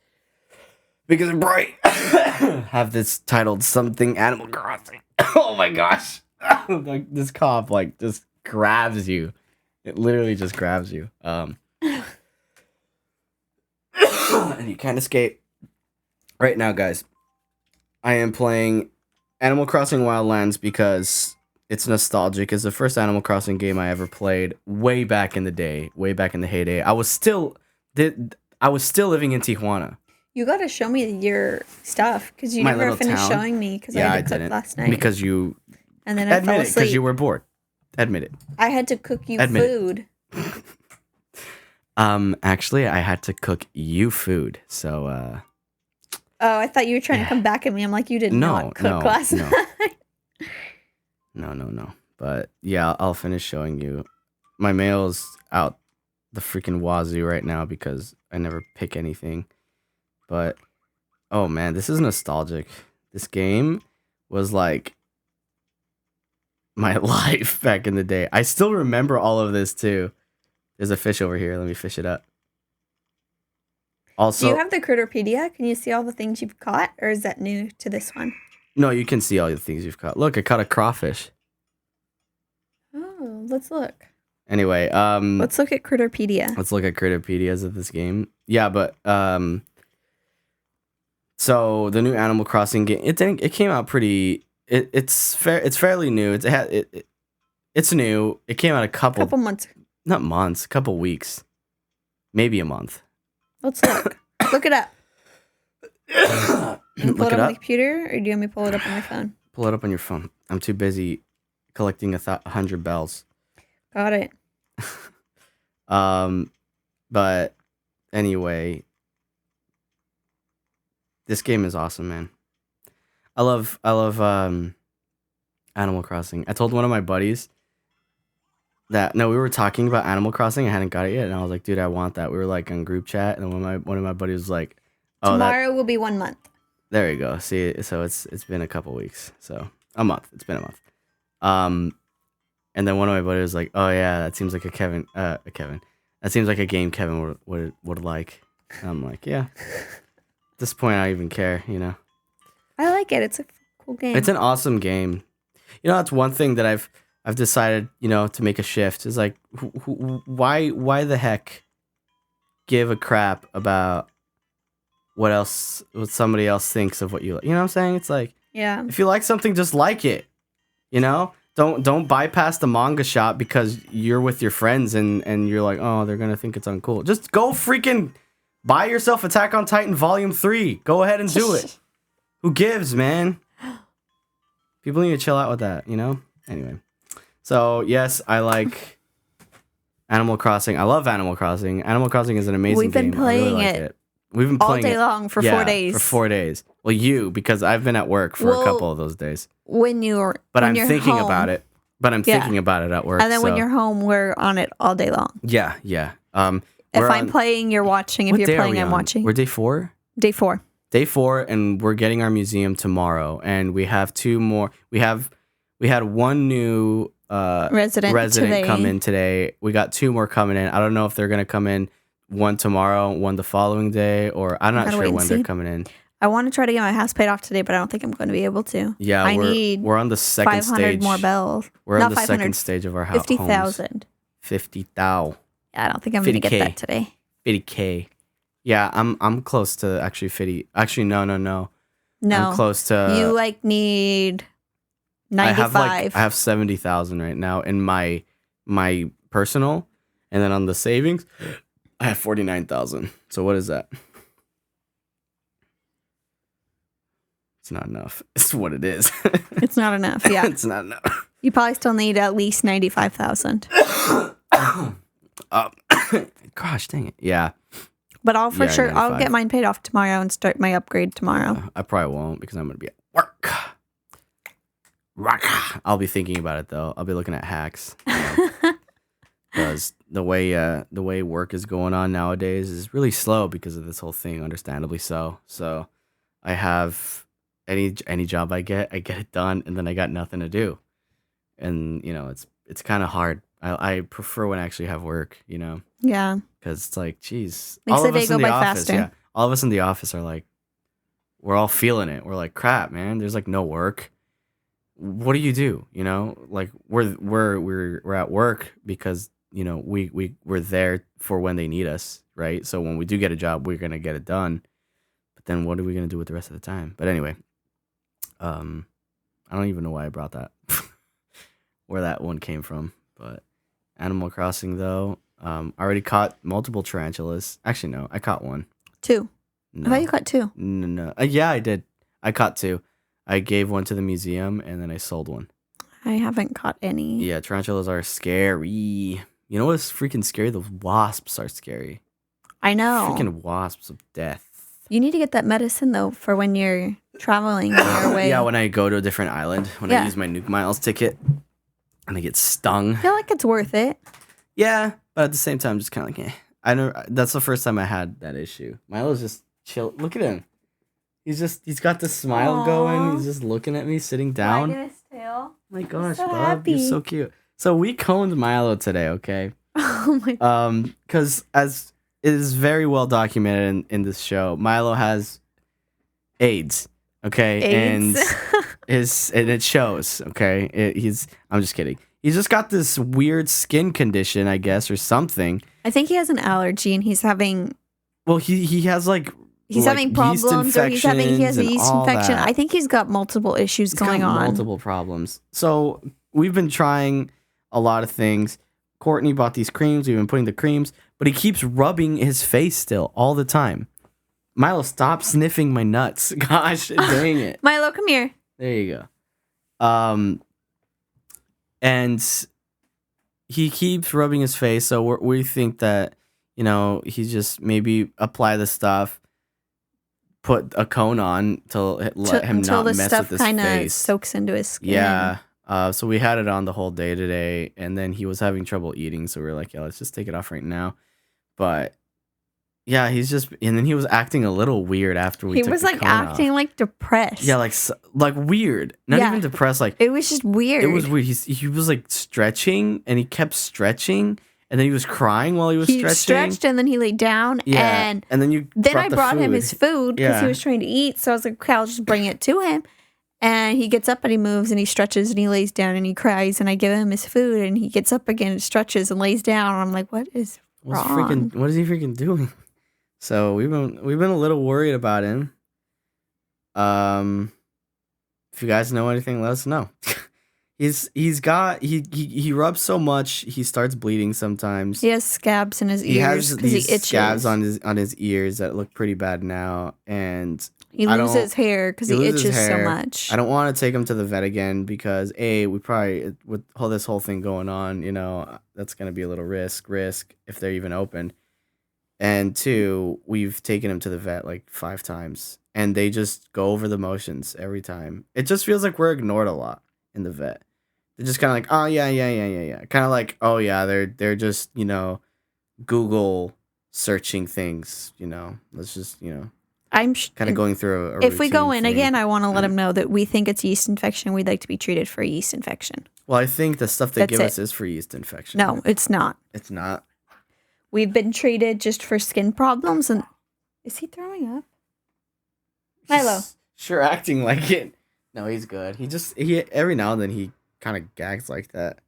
A: Because Bright have this titled something Animal Crossing. Oh my gosh. Like this cough just grabs you. It literally just grabs you. And you can't escape. Right now, guys, I am playing Animal Crossing Wildlands because it's nostalgic. It's the first Animal Crossing game I ever played way back in the day, way back in the heyday. I was still living in Tijuana.
B: You gotta show me your stuff because you never finished showing me because I had to cook last night.
A: Because you
B: and then I fell asleep
A: because you were bored. Admit it.
B: I had to cook you food.
A: Actually, I had to cook you food. So
B: oh, I thought you were trying to come back at me. I'm like, you did not cook last night.
A: No. But yeah, I'll finish showing you. My mail's out the freaking wazoo right now because I never pick anything. But oh man, this is nostalgic. This game was like my life back in the day. I still remember all of this too. There's a fish over here. Let me fish it up. Also,
B: do you have the Critterpedia? Can you see all the things you've caught, or is that new to this one?
A: No, you can see all the things you've caught. Look, I caught a crawfish.
B: Oh, let's look.
A: Anyway,
B: let's look at Critterpedia.
A: Let's look at Critterpedias of this game. Yeah, but so the new Animal Crossing game, it came out pretty. It's fairly new. It's new. It came out a couple
B: months.
A: Not months, a couple weeks, maybe a month.
B: Let's look. Look it up. You pull it up on the computer, or do you want me to pull it up on my phone?
A: Pull it up on your phone. I'm too busy collecting 100 bells.
B: Got it.
A: But anyway, this game is awesome, man. I love Animal Crossing. I told one of my buddies that we were talking about Animal Crossing. I hadn't got it yet, and I was like, dude, I want that. We were like on group chat, and one of my buddies was like, oh,
B: tomorrow will be 1 month.
A: There you go. See, so it's been a couple weeks, so a month. It's been a month. And then one of my buddies was like, oh yeah, that seems like a Kevin. That seems like a game Kevin would like. And I'm like, yeah. At this point, I don't even care, you know.
B: I like it. It's a Cool game.
A: It's an awesome game. You know, that's one thing that I've decided, you know, to make a shift. Is like, why the heck give a crap about what somebody else thinks of what you like? You know what I'm saying? It's like,
B: yeah.
A: if you like something, just like it. You know, don't bypass the manga shop because you're with your friends and you're like, oh, they're gonna think it's uncool. Just go freaking buy yourself Attack on Titan Volume 3. Go ahead and do it. Who gives, man? People need to chill out with that, you know? Anyway. So, yes, I like Animal Crossing. I love Animal Crossing. Animal Crossing is an amazing game.
B: We've been playing
A: it. We've been playing
B: all day long for 4 days.
A: For 4 days. Well, because I've been at work for a couple of those days.
B: But I'm
A: thinking about it. But I'm thinking about it at work.
B: And then when you're home, we're on it all day long.
A: Yeah.
B: If I'm playing, you're watching. If you're playing, I'm watching.
A: We're day 4?
B: Day 4.
A: Day 4, and we're getting our museum tomorrow. And we have 2 more. We had 1 new resident come in today. We got 2 more coming in. I don't know if they're gonna come in, 1 tomorrow, 1 the following day, or I'm not sure when they're coming in.
B: I want to try to get my house paid off today, but I don't think I'm going to be able to.
A: Yeah, we're on the second
B: 500
A: stage.
B: more bells.
A: We're on the second stage of our house.
B: 50,000.
A: 50,000.
B: Yeah, I don't think I'm going to get that today.
A: 50K. Yeah, I'm close to actually 50. Actually, no.
B: No.
A: I'm close to.
B: You need 95.
A: I have 70,000 right now in my personal, and then on the savings, I have 49,000. So what is that? It's not enough. It's what it is.
B: It's not enough. Yeah,
A: it's not enough.
B: You probably still need at least 95,000.
A: Gosh, dang it. Yeah.
B: But I'll get mine paid off tomorrow and start my upgrade tomorrow.
A: I probably won't because I'm going to be at work. I'll be thinking about it though. I'll be looking at hacks. Because the way work is going on nowadays is really slow because of this whole thing, understandably so. So I have any job I get it done, and then I got nothing to do. And it's kind of hard. I prefer when I actually have work,
B: Yeah.
A: Because it's like, geez,
B: makes the day go by faster.
A: Yeah, all of us in the office are like, we're all feeling it. We're like, crap, man. There's like no work. What do you do? Like we're at work because we're there for when they need us, right? So when we do get a job, we're gonna get it done. But then what are we gonna do with the rest of the time? But anyway, I don't even know why I brought that, where that one came from. But Animal Crossing though, I already caught multiple tarantulas. Actually, no, I caught 1.
B: 2.
A: No.
B: I thought you caught 2.
A: No. Yeah, I did. I caught 2. I gave 1 to the museum and then I sold 1.
B: I haven't caught any.
A: Yeah, tarantulas are scary. You know what's freaking scary? The wasps are scary.
B: I know.
A: Freaking wasps of death.
B: You need to get that medicine though for when you're traveling your way.
A: Yeah, when I go to a different island, when I use my Nuke Miles ticket and I get stung.
B: I feel like it's worth it.
A: Yeah, but at the same time, just kind of like, I know that's the first time I had that issue. Milo's just chill. Look at him. He's got the smile going. He's just looking at me, sitting down.
B: Wagging his tail.
A: My gosh,
B: so
A: bub,
B: happy.
A: you're so cute. So we coned Milo today, okay?
B: Oh my.
A: Because as it is very well documented in this show, Milo has AIDS, okay,
B: AIDS.
A: and it shows, okay. I'm just kidding. He's just got this weird skin condition, I guess, or something.
B: I think he has an allergy, and he's having.
A: Well, he has like.
B: He's having problems, or he has a yeast infection.
A: That.
B: I think he's got multiple issues going on.
A: Multiple problems. So we've been trying a lot of things. Courtney bought these creams. We've been putting the creams, but he keeps rubbing his face still all the time. Milo, stop sniffing my nuts. Gosh, dang it.
B: Milo, come here.
A: There you go. And he keeps rubbing his face, so we think that, he just maybe apply the stuff, put a cone on to let him not mess with his face. Until the stuff kind of
B: soaks into his skin.
A: Yeah. So we had it on the whole day today, and then he was having trouble eating, so we were like, yeah, let's just take it off right now. But yeah, and then he was acting a little weird after we took the cone off. He was
B: acting like depressed.
A: Yeah, like weird. Not even depressed. Like
B: it was just weird.
A: It was weird. He was like stretching, and he kept stretching, and then he was crying while he was stretching. He stretched,
B: and then he laid down, and
A: then I
B: brought him his food because he was trying to eat. So I was like, okay, I'll just bring it to him. And he gets up and he moves and he stretches and he lays down and he cries and I give him his food and he gets up again and stretches and lays down. And I'm like, what is wrong?
A: What is he freaking doing? So we've been a little worried about him. If you guys know anything, let us know. He rubs so much he starts bleeding sometimes.
B: He has scabs in his ears.
A: He has
B: these
A: these scabs on his ears that look pretty bad now, and
B: he loses hair because he itches so much.
A: I don't want to take him to the vet again because we probably with all this whole thing going on, that's gonna be a little risk if they're even open. And 2, we've taken him to the vet like 5 times, and they just go over the motions every time. It just feels like we're ignored a lot in the vet. They're just kind of like, oh yeah. Kind of like, oh yeah, they're just Google searching things. Let's just
B: I'm
A: kind of going through a
B: if we go in
A: thing.
B: again, I want to let them know that we think it's yeast infection. We'd like to be treated for a yeast infection.
A: Well, I think the stuff they give us is for yeast infection.
B: No, it's not.
A: It's not.
B: We've been treated just for skin problems. And is he throwing up? Milo.
A: Sure, acting like it. No, he's good. He every now and then he kind of gags like that.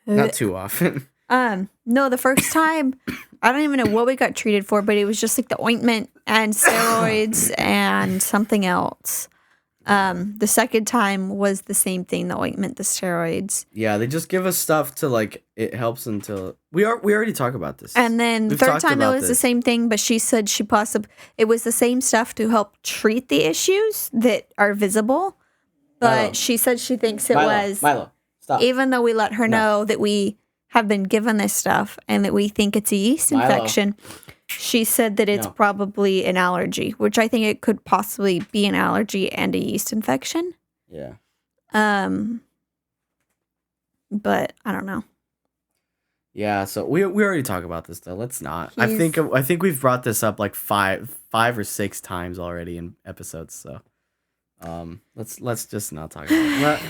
A: Not too often.
B: No, the first time, I don't even know what we got treated for, but it was just like the ointment and steroids and something else. The second time was the same thing, the ointment, the steroids.
A: Yeah, they just give us stuff to like, it helps until we already talk about this.
B: And then the third time it was the same thing, but she said it was the same stuff to help treat the issues that are visible. But she said she thinks it was
A: Milo, stop.
B: Even though we let her know that we have been given this stuff and that we think it's a yeast infection, she said that it's probably an allergy, which I think it could possibly be an allergy and a yeast infection.
A: Yeah.
B: But I don't know.
A: Yeah, so we already talked about this though. Let's not. I think we've brought this up like five or 6 times already in episodes. So, let's just not talk about it.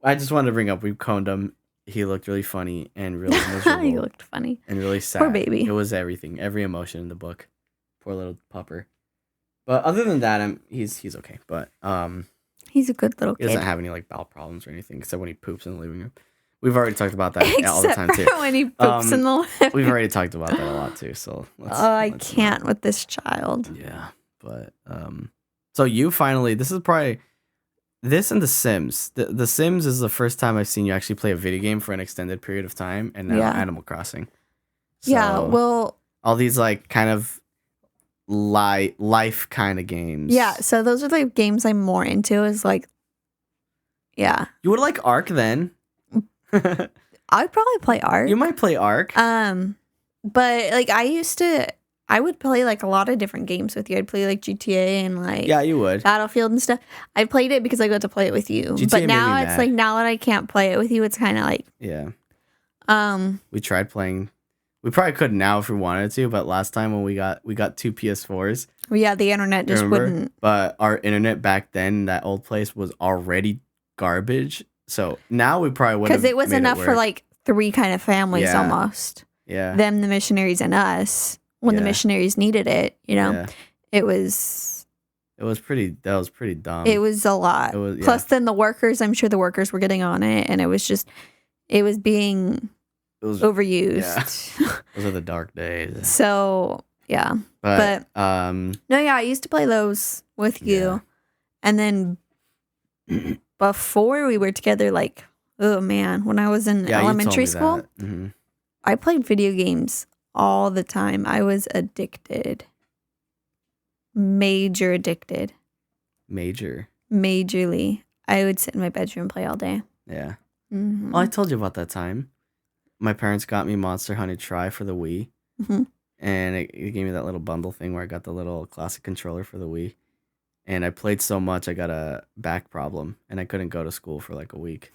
A: I just wanted to bring up we coned him. He looked really funny and really miserable.
B: He looked funny
A: and really sad.
B: Poor baby.
A: It was everything, every emotion in the book. Poor little pupper. But other than that, he's okay. But
B: he's a good little kid.
A: He doesn't have any like bowel problems or anything, except when he poops in the living room. We've already talked about that all the time too.
B: When he poops in the living room.
A: We've already talked about that a lot too. So
B: I can't with this child.
A: Yeah, but so you finally, this is probably. This and The Sims. The Sims is the first time I've seen you actually play a video game for an extended period of time, and now Animal Crossing. So,
B: yeah, well,
A: all these like kind of life kind of games.
B: Yeah, so those are the games I'm more into. Is like, yeah.
A: You would like Ark then.
B: I'd probably play Ark.
A: You might play Ark.
B: But like I would play like a lot of different games with you. I'd play like GTA and like
A: you would
B: Battlefield and stuff. I played it because I got to play it with you. GTA but now it's like now that I can't play it with you, it's kind of like
A: We tried playing. We probably could now if we wanted to, but last time when we got 2 PS4s.
B: Yeah, the internet just wouldn't.
A: But our internet back then, that old place was already garbage. So now we probably wouldn't.
B: Because it was enough for like 3 kind of families almost.
A: Yeah.
B: Them, the missionaries, and us. When the missionaries needed it, it was
A: pretty. That was pretty dumb.
B: It was a lot. Plus, then the workers. I'm sure the workers were getting on it, and it was being overused.
A: Yeah. Those are the dark days.
B: So yeah, but no, yeah, I used to play those with you, and then before we were together, like, oh man, when I was in elementary school, I played video games all the time. I was addicted. Major addicted. Majorly. I would sit in my bedroom and play all day.
A: Yeah.
B: Mm-hmm.
A: Well, I told you about that time. My parents got me Monster Hunter Tri for the Wii.
B: Mm-hmm.
A: And it gave me that little bundle thing where I got the little classic controller for the Wii. And I played so much, I got a back problem. And I couldn't go to school for like a week.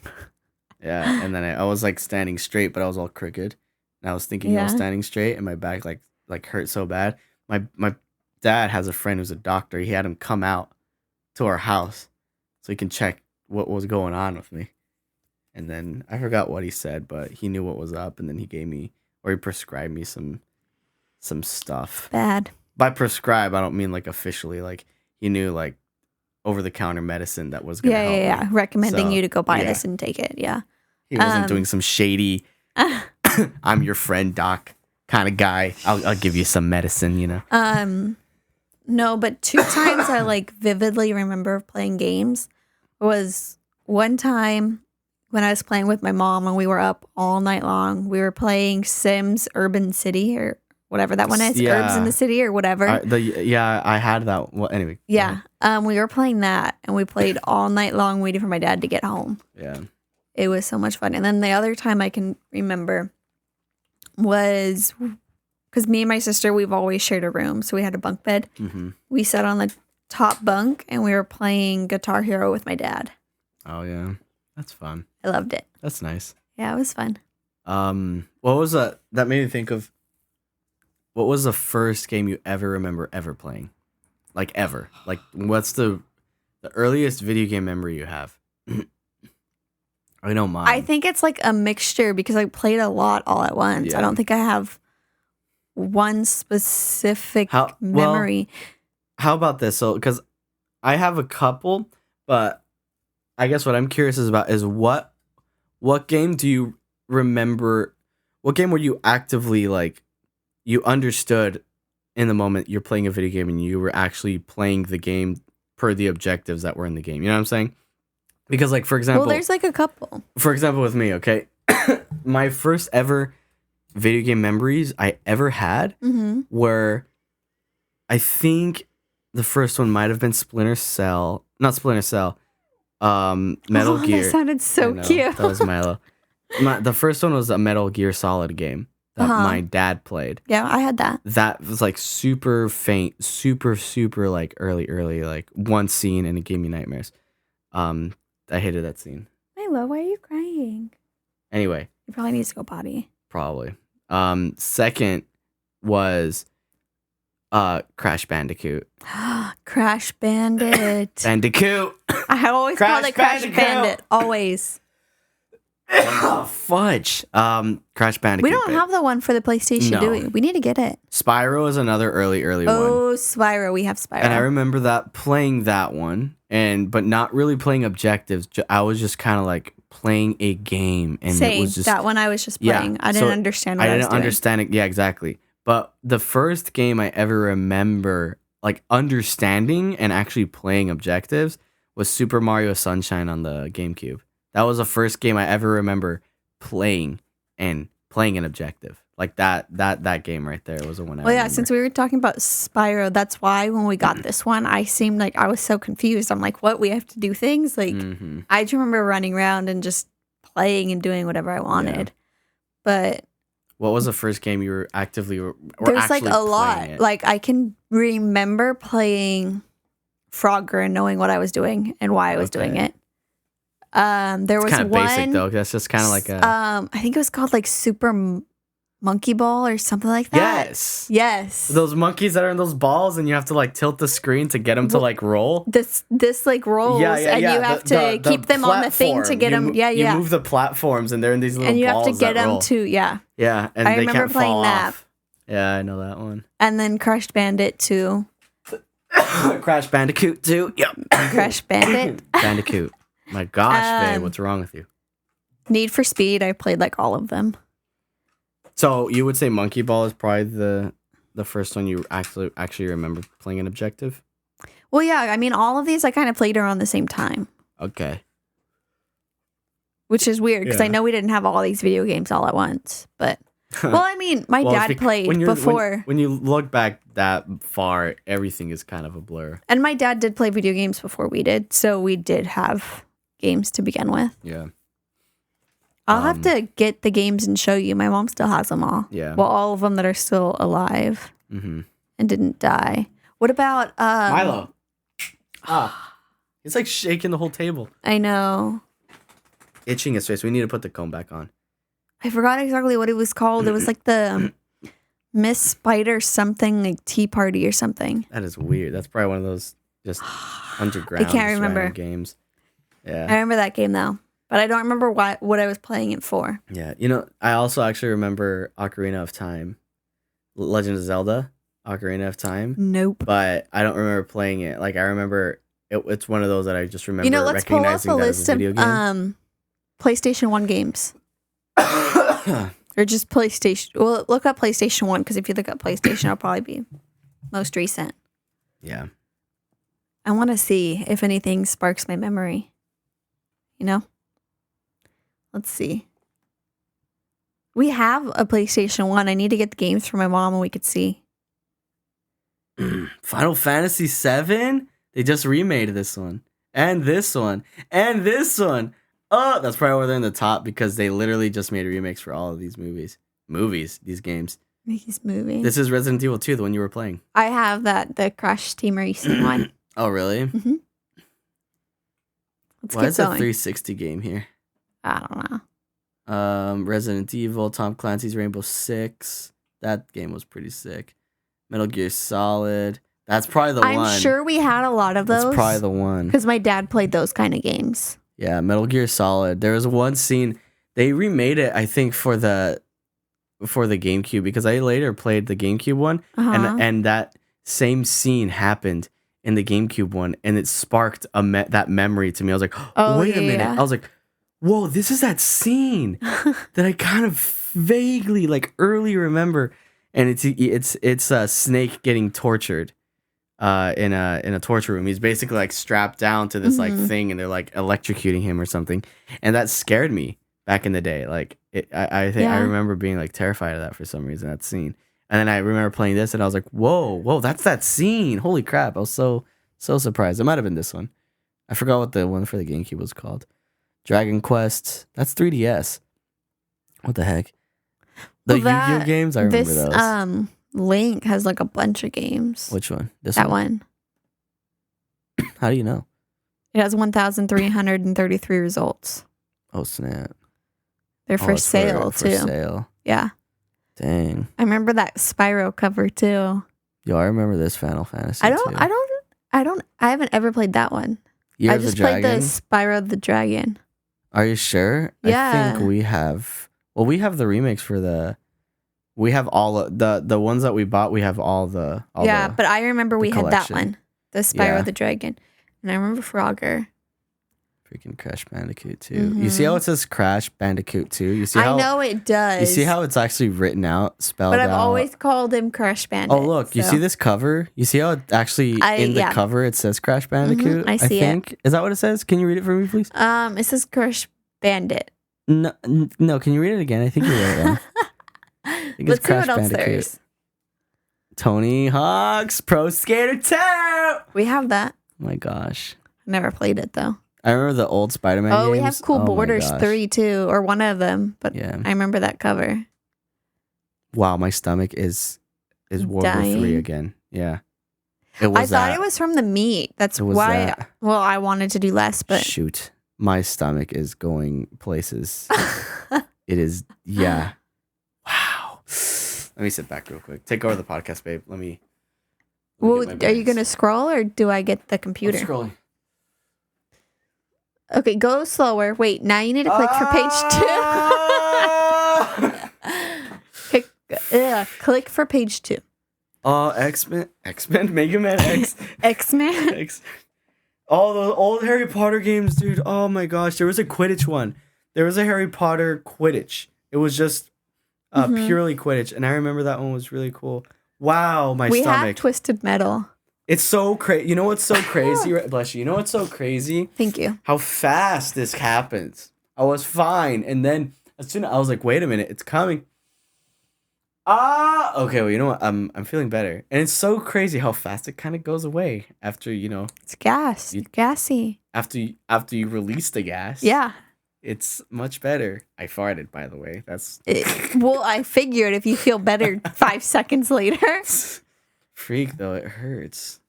A: Yeah. And then I was like standing straight, but I was all crooked. And I was thinking I was standing straight, and my back like hurt so bad. My dad has a friend who's a doctor. He had him come out to our house so he can check what was going on with me. And then I forgot what he said, but he knew what was up, and then he prescribed me some stuff.
B: Bad.
A: By prescribe, I don't mean like officially. Like he knew like over-the-counter medicine that was going to help
B: Yeah.
A: me.
B: Recommending
A: So,
B: you to go buy
A: yeah.
B: this and take it. Yeah.
A: He wasn't doing some shady, I'm your friend, doc kind of guy. I'll give you some medicine, you know?
B: No, but 2 times I like vividly remember playing games was one time when I was playing with my mom and we were up all night long. We were playing Sims Urban City or whatever that one is, Herbs in the City or whatever.
A: I had that. Well, anyway.
B: Yeah. We were playing that and we played all night long waiting for my dad to get home.
A: Yeah.
B: It was so much fun. And then the other time I can remember was because me and my sister, we've always shared a room. So we had a bunk bed.
A: Mm-hmm.
B: We sat on the top bunk and we were playing Guitar Hero with my dad.
A: Oh, yeah. That's fun.
B: I loved it.
A: That's nice.
B: Yeah, it was fun.
A: What was that made me think of, what was the first game you ever remember ever playing? Like ever? Like what's the earliest video game memory you have? I know mine.
B: I think it's like a mixture because I played a lot all at once.
A: Yeah.
B: I don't think I have one specific memory.
A: How about this? So, because I have a couple, but I guess what I'm curious about is what game do you remember? What game were you actively like? You understood in the moment you're playing a video game and you were actually playing the game per the objectives that were in the game. You know what I'm saying? Because, like, for example,
B: Well, there's like a couple.
A: For example, with me, okay, my first ever video game memories I ever had were, I think the first one might have been Splinter Cell, not Splinter Cell, Metal Gear.
B: That sounded so cute.
A: That was Milo. The first one was a Metal Gear Solid game that my dad played.
B: Yeah, I had that.
A: That was like super faint, super like early, like one scene, and it gave me nightmares. I hated that scene.
B: Milo, why are you crying?
A: Anyway.
B: He probably needs to go potty.
A: Probably. Second was Crash Bandicoot.
B: Crash Bandit.
A: Bandicoot.
B: I always called it Crash Bandit. Always.
A: Oh, fudge. Crash Bandicoot.
B: We don't have the one for the PlayStation, do we? We need to get it.
A: Spyro is another early one.
B: Oh, Spyro. We have Spyro.
A: And I remember playing that one, but not really playing objectives. I was just kind of like playing a game, and
B: Same.
A: it was just
B: that one I was just playing. I didn't understand what I was doing.
A: I didn't understand it. Yeah, exactly. But the first game I ever remember like understanding and actually playing objectives was Super Mario Sunshine on the GameCube. That was the first game I ever remember playing an objective. Like that game right there was the one I remember.
B: Since we were talking about Spyro, that's why when we got this one, I seemed like I was so confused. I'm like, what? We have to do things? Like, I just remember running around and just playing and doing whatever I wanted. Yeah. But
A: what was the first game you were actively
B: there's like a lot.
A: It?
B: Like, I can remember playing Frogger and knowing what I was doing and why I was doing it. There was
A: kind of
B: one
A: basic though. That's just kind of like a.
B: I think it was called like Super Monkey Ball or something like that. Yes.
A: Those monkeys that are in those balls, and you have to like tilt the screen to get them to like roll.
B: This like rolls, and you have to keep them on the thing to get them. You
A: move the platforms, and they're in these little balls
B: and you have to get them
A: roll.
B: to
A: Yeah, and
B: I
A: they
B: remember
A: can't
B: playing
A: fall
B: that.
A: Off. Yeah, I know that one.
B: And then Crash Bandit 2.
A: Crash Bandicoot 2. Yep.
B: Crash Bandit.
A: Bandicoot. My gosh, babe, what's wrong with you?
B: Need for Speed, I played like all of them.
A: So you would say Monkey Ball is probably the first one you actually remember playing an objective?
B: Well, yeah, I mean, all of these I kind of played around the same time.
A: Okay.
B: Which is weird, because I know we didn't have all these video games all at once. But, well, I mean, my dad played before.
A: When you look back that far, everything is kind of a blur.
B: And my dad did play video games before we did, so we did have games to begin with.
A: Yeah.
B: I'll have to get the games and show you. My mom still has them all.
A: Yeah.
B: Well, all of them that are still alive and didn't die. What about
A: Milo? It's like shaking the whole table.
B: I know.
A: Itching his face. We need to put the comb back on.
B: I forgot exactly what it was called. It was like the Miss Spider something, like Tea Party or something.
A: That is weird. That's probably one of those just underground
B: I can't remember
A: games. Yeah.
B: I remember that game though. But I don't remember what I was playing it for.
A: Yeah. You know, I also actually remember Ocarina of Time. Legend of Zelda, Ocarina of Time.
B: Nope.
A: But I don't remember playing it. Like, I remember it's one of those that I just remember
B: let's pull up
A: recognizing
B: a
A: that
B: list
A: as a
B: of
A: video game.
B: PlayStation 1 games. Or just PlayStation. Well, look up PlayStation 1, because if you look up PlayStation, it'll probably be most recent.
A: Yeah.
B: I want to see if anything sparks my memory. Let's see. We have a PlayStation 1. I need to get the games for my mom and we could see.
A: Final Fantasy VII? They just remade this one. And this one. And this one. Oh, that's probably why they're in the top, because they literally just made remakes for all of these movies. These games.
B: These movies.
A: This is Resident Evil 2, the one you were playing.
B: I have the Crash Team Racing one.
A: Oh, really?
B: Mm-hmm.
A: Why is a 360 game here?
B: I don't know.
A: Resident Evil, Tom Clancy's Rainbow Six. That game was pretty sick. Metal Gear Solid. That's probably the one.
B: I'm sure we had a lot of those.
A: That's probably the one.
B: Because my dad played those kind of games.
A: Yeah, Metal Gear Solid. There was one scene, they remade it, I think, for the GameCube, because I later played the GameCube one, and that same scene happened in the GameCube one, and it sparked that memory to me. I was like, wait a minute. I was like, whoa, this is that scene that I kind of vaguely, like, early remember. And it's Snake getting tortured in a torture room. He's basically like strapped down to this like thing, and they're like electrocuting him or something. And that scared me back in the day. Like I think I remember being like terrified of that for some reason, that scene. And then I remember playing this, and I was like, whoa, that's that scene. Holy crap. I was so surprised. It might have been this one. I forgot what the one for the GameCube was called. Dragon Quest. That's 3DS. What the heck? The Yu-Gi-Oh games? I remember those.
B: Link has like a bunch of games.
A: Which one?
B: That one.
A: How do you know?
B: It has 1,333 results.
A: Oh, snap.
B: They're for sale, too.
A: For sale.
B: Yeah.
A: Dang.
B: I remember that Spyro cover, too.
A: Yo, I remember this Final Fantasy,
B: I haven't ever played that one.
A: I
B: just played the Spyro the Dragon.
A: Are you sure?
B: Yeah.
A: I think we have... Well, we have the remakes for the... We have all of the ones that we bought. We have all the...
B: But I remember we had that
A: collection.
B: one. The Spyro the Dragon. And I remember Frogger.
A: Freaking Crash Bandicoot 2. You see how it says Crash Bandicoot 2? You see how...
B: I know it does.
A: You see how it's actually written out, spelled out?
B: But I've always called him Crash Bandit.
A: Oh, look. You see this cover? You see how it actually... in the cover, it says Crash Bandicoot?
B: I see
A: think. Is that what it says? Can you read it for me, please?
B: It says Crash Bandit.
A: No, can you read it again? I think you read it wrong.
B: Let's see what else there is.
A: Tony Hawk's Pro Skater 2!
B: We have that.
A: Oh my gosh.
B: Never played it, though.
A: I remember the old Spider-Man games.
B: We have Cool Borders 3, too. Or one of them. But
A: yeah.
B: I remember that cover.
A: Wow, my stomach is World War 3 again. Yeah.
B: I thought it was from the meat. That's why... Well, I wanted to do less, but...
A: Shoot. My stomach is going places. It is... Yeah. Wow. Let me sit back real quick. Take over the podcast, babe. Let me
B: well, are you going to scroll, or do I get the computer?
A: I'm scrolling.
B: Okay, go slower. Wait, now you need to click for page 2. Click for page 2.
A: X-Men, Mega Man X.
B: X-Men?
A: All those old Harry Potter games, dude. Oh my gosh. There was a Quidditch one. There was a Harry Potter Quidditch. It was just purely Quidditch. And I remember that one was really cool. Wow, my stomach.
B: We have Twisted Metal.
A: It's so crazy. You know what's so crazy? Bless you. You know what's so crazy?
B: Thank you.
A: How fast this happens. I was fine. And then as soon as I was like, wait a minute, it's coming. Okay, well, you know what? I'm feeling better. And it's so crazy how fast it kind of goes away after,
B: It's gas. It's gassy.
A: After you release the gas.
B: Yeah.
A: It's much better. I farted, by the way.
B: Well, I figured if you feel better 5 seconds later.
A: Freak, though. It hurts.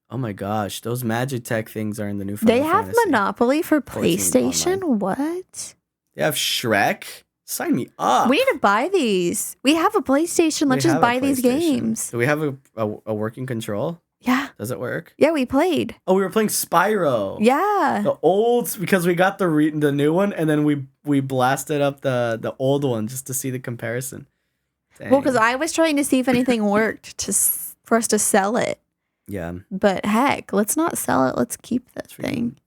A: Oh my gosh. Those Magitech things are in the new Final
B: They have
A: Fantasy.
B: Monopoly for PlayStation? What?
A: They have Shrek? Sign me up.
B: We need to buy these. We have a PlayStation. Let's just buy these games.
A: Do we have a working control?
B: Yeah.
A: Does it work?
B: Yeah, we played.
A: Oh, we were playing Spyro.
B: Yeah.
A: The old, because we got the new one, and then we blasted up the old one just to see the comparison. Dang.
B: Well, because I was trying to see if anything worked for us to sell it.
A: Yeah.
B: But heck, let's not sell it. Let's keep that
A: Freaking-
B: thing.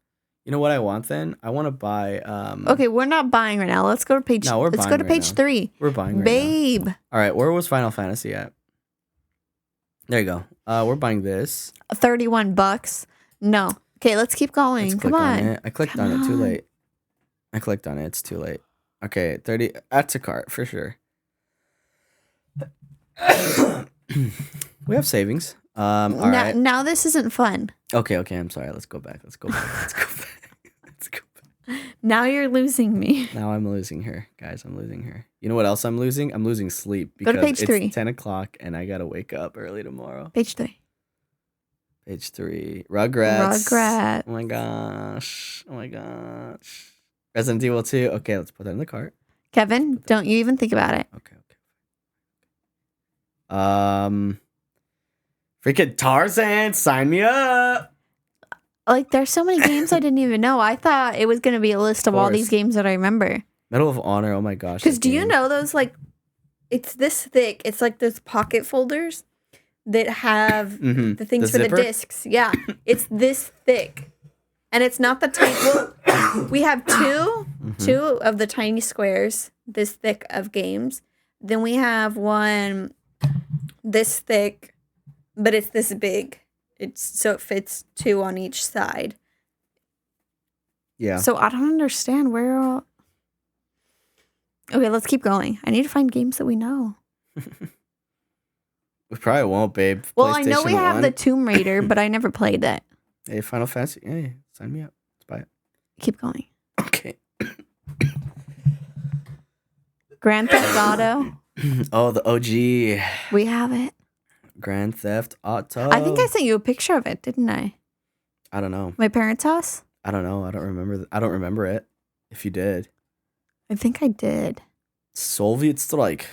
A: You know what I want then? I want to buy.
B: Okay, we're not buying right now. Let's go to page.
A: No, we're
B: let's
A: buying
B: go to
A: right
B: page
A: now.
B: 3.
A: We're buying right
B: Babe.
A: now. All right, where was Final Fantasy at? There you go. We're buying this.
B: $31. No. Okay, let's keep going.
A: Let's
B: Come
A: click
B: on.
A: it. I clicked on it too late. I clicked on it. It's too late. Okay, 30. That's a cart for sure. We have savings. All right.
B: Now this isn't fun.
A: Okay. I'm sorry. Let's go back. Let's go back.
B: Now you're losing me.
A: Now I'm losing her, guys. I'm losing her. You know what else I'm losing? I'm losing sleep
B: Go
A: because
B: to page
A: it's
B: 3.
A: 10 o'clock and I gotta wake up early tomorrow.
B: Page 3.
A: Page 3. Rugrats.
B: Rugrat.
A: Oh my gosh. Resident Evil 2. Okay, let's put that in the cart.
B: Kevin, don't you even think about it.
A: Okay. Freaking Tarzan, sign me up.
B: Like, there's so many games I didn't even know. I thought it was going to be a list of all these games that I remember.
A: Medal of Honor. Oh my gosh.
B: Because do you know those, like, it's this thick. It's like those pocket folders that have the things for the discs. Yeah. It's this thick. And it's not the tiny. Well, we have two of the tiny squares, this thick of games. Then we have one this thick, but it's this big. So it fits 2 on each side.
A: Yeah.
B: So I don't understand where. Okay, let's keep going. I need to find games that we know.
A: We probably won't, babe.
B: Well, I know we have the Tomb Raider, but I never played it.
A: Hey, Final Fantasy. Hey, sign me up. Let's buy it.
B: Keep going.
A: Okay.
B: Grand Theft Auto.
A: Oh, the OG.
B: We have it.
A: Grand Theft Auto.
B: I think I sent you a picture of it, didn't I?
A: I don't know.
B: My parents' house?
A: I don't know. I don't remember. I don't remember it. If you did.
B: I think I did.
A: Soviet Strike.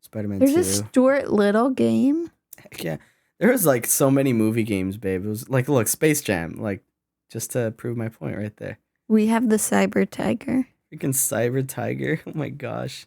A: Spider-Man
B: There's
A: 2.
B: a Stuart Little game.
A: Heck yeah. There was like so many movie games, babe. It was like, look, Space Jam. Like, just to prove my point right there.
B: We have the Cyber Tiger.
A: Freaking Cyber Tiger. Oh my gosh.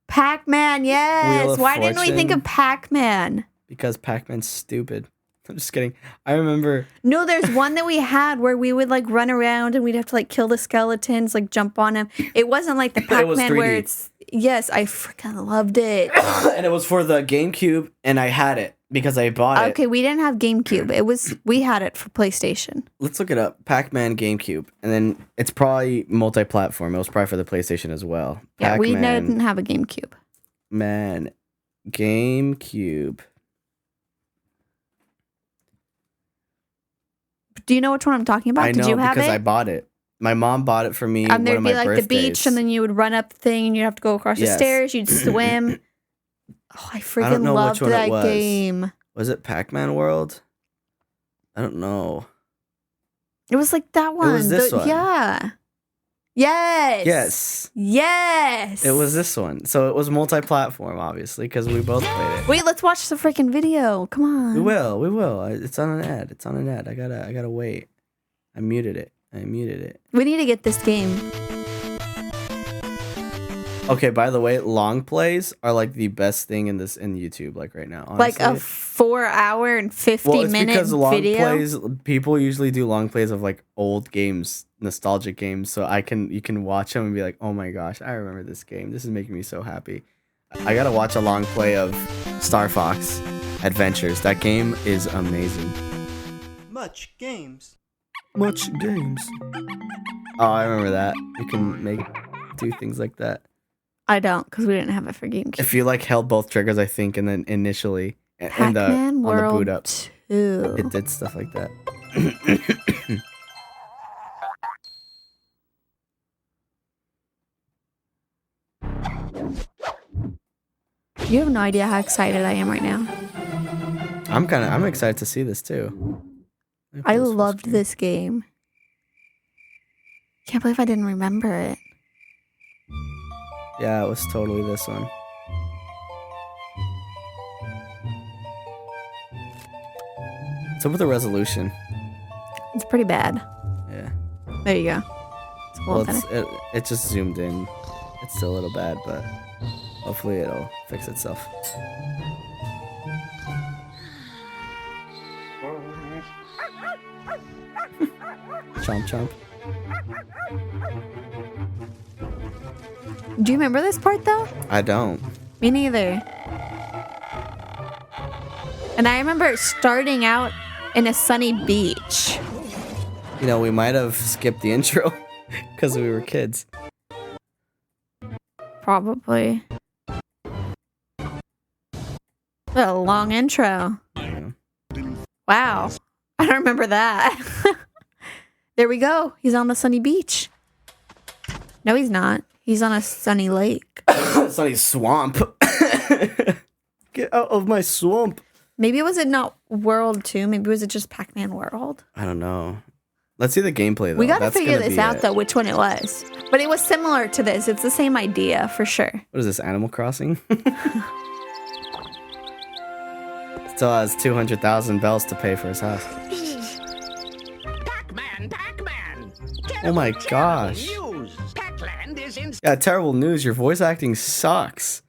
B: Pac-Man,
A: Wheel
B: yes.
A: of
B: Why didn't we think
A: Fortune.
B: of Pac-Man?
A: Because Pac-Man's stupid. I'm just kidding. I remember.
B: No, there's one that we had where we would like run around and we'd have to like kill the skeletons, like jump on them. It wasn't like the
A: But it was
B: Pac-Man where
A: 3D.
B: it's. Yes, I freaking loved it.
A: And it was for the GameCube, and I had it because I bought it.
B: Okay, we didn't have GameCube. We had it for PlayStation.
A: Let's look it up. Pac-Man GameCube. And then it's probably multi-platform. It was probably for the PlayStation as well.
B: Yeah, we
A: Pac-Man,
B: didn't have a GameCube.
A: Man, GameCube.
B: Do you know which one I'm talking about?
A: I know
B: Did you have
A: because
B: it?
A: I bought it. My mom bought it for me.
B: And
A: one
B: there'd
A: of
B: be
A: my
B: like
A: birthdays.
B: the beach, and then you would run up the thing, and you'd have to go across the
A: Yes.
B: stairs. You'd swim. Oh, I freaking
A: know which
B: loved
A: one it
B: that
A: was.
B: game.
A: Was it Pac-Man World? I don't know.
B: It was like that one.
A: was this one.
B: Yeah. Yes.
A: Yes.
B: Yes.
A: It was this one. So it was multi-platform, obviously, because we both played it.
B: Wait, let's watch the freaking video. Come on.
A: We will. It's on an ad. I gotta wait. I muted it.
B: We need to get this game.
A: Okay, by the way, long plays are like the best thing in YouTube, like right now. Honestly.
B: Like a 4-hour and 50-minute
A: because long
B: video.
A: plays, people usually do long plays of like old games, nostalgic games. So you can watch them and be like, oh my gosh, I remember this game. This is making me so happy. I gotta watch a long play of Star Fox Adventures. That game is amazing.
C: Much games.
A: Oh, I remember that. You can do things like that.
B: I don't, because we didn't have it for GameCube.
A: If you like held both triggers, I think, and then initially
B: Pac-Man
A: on the
B: World
A: boot up,
B: 2.
A: it did stuff like that.
B: You have no idea how excited I am right now.
A: I'm excited to see this too.
B: I loved this game. Can't believe I didn't remember it.
A: Yeah, it was totally this one. What's up with the resolution?
B: It's pretty bad.
A: Yeah.
B: There you go. It's a little better.
A: It just zoomed in. It's still a little bad, but hopefully it'll fix itself. Chomp chomp.
B: Do you remember this part though?
A: I don't.
B: Me neither. And I remember starting out in a sunny beach.
A: You know, we might have skipped the intro because we were kids.
B: Probably. What a long intro.
A: Yeah.
B: Wow. I don't remember that. There we go. He's on the sunny beach. No, he's not. He's on a sunny lake.
A: Sunny swamp. Get out of my swamp.
B: Maybe was it not World 2? Maybe was it just Pac-Man World?
A: I don't know. Let's see the gameplay though.
B: We gotta
A: That's
B: figure
A: gonna
B: this
A: be
B: out
A: it.
B: though, which one it was. But it was similar to this. It's the same idea for sure.
A: What is this, Animal Crossing? Still has 200,000 bells to pay for his house.
D: Pac-Man!
A: Oh my gosh.
D: News. Pac-Land is in
A: Yeah, terrible news. Your voice acting sucks.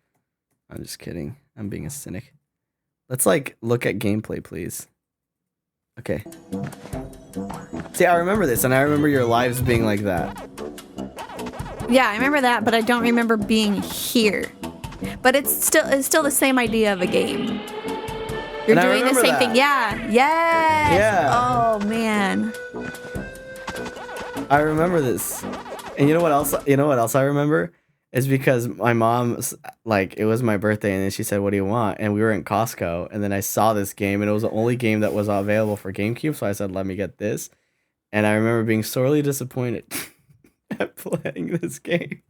A: I'm just kidding. I'm being a cynic. Let's like look at gameplay, please. Okay. See, I remember this, and I remember your lives being like that.
B: Yeah, I remember that, but I don't remember being here. But it's still the same idea of a game. You're
A: And I
B: doing the
A: remember
B: same
A: that.
B: thing. Yeah. Yes.
A: Yeah.
B: Oh man.
A: I remember this. And you know what else? You know what else I remember? Is because my mom, like, it was my birthday, and then she said, "What do you want?" And we were in Costco, and then I saw this game, and it was the only game that was available for GameCube, so I said, "Let me get this." And I remember being sorely disappointed at playing this game.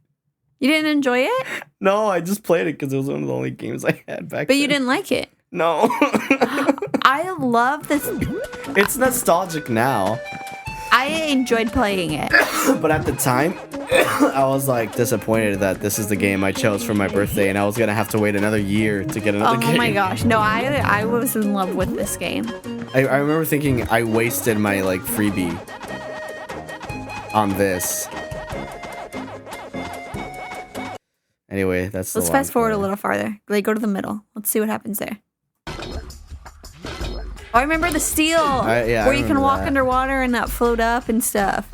B: You didn't enjoy it?
A: No, I just played it because it was one of the only games I had back
B: But
A: then.
B: you didn't like it.
A: No.
B: I love this.
A: It's nostalgic now,
B: I enjoyed playing it.
A: but at the time, I was like disappointed that this is the game I chose for my birthday, and I was gonna have to wait another year to get another game.
B: Oh my gosh. No, I was in love with this game.
A: I remember thinking I wasted my like freebie on this. Anyway, that's the
B: Let's
A: long
B: fast forward a
A: story.
B: little farther. Like, go to the middle. Let's see what happens there. Oh, I remember the steel.
A: Yeah, I
B: where you can
A: remember
B: walk
A: that.
B: underwater and not float up and stuff.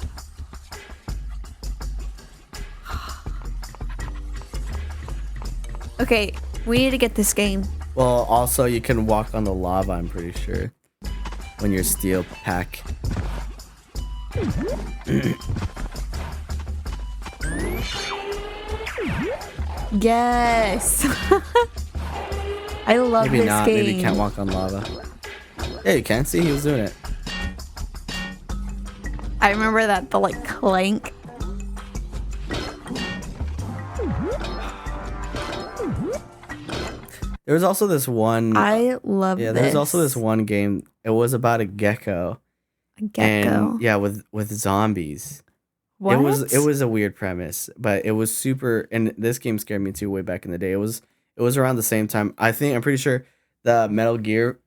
B: Okay, we need to get this game.
A: Well, also you can walk on the lava, I'm pretty sure, when you're steel pack.
B: Yes. I love
A: Maybe
B: this
A: not.
B: game.
A: Maybe you can't walk on lava. Yeah, you can. See, he was doing it.
B: I remember that, the like clank.
A: There was also this one.
B: I love
A: Yeah,
B: this.
A: there's also this one game. It was about a gecko.
B: A gecko.
A: And yeah, with zombies.
B: What?
A: It was a weird premise, but it was super. And this game scared me too way back in the day. It was around the same time. I'm pretty sure the Metal Gear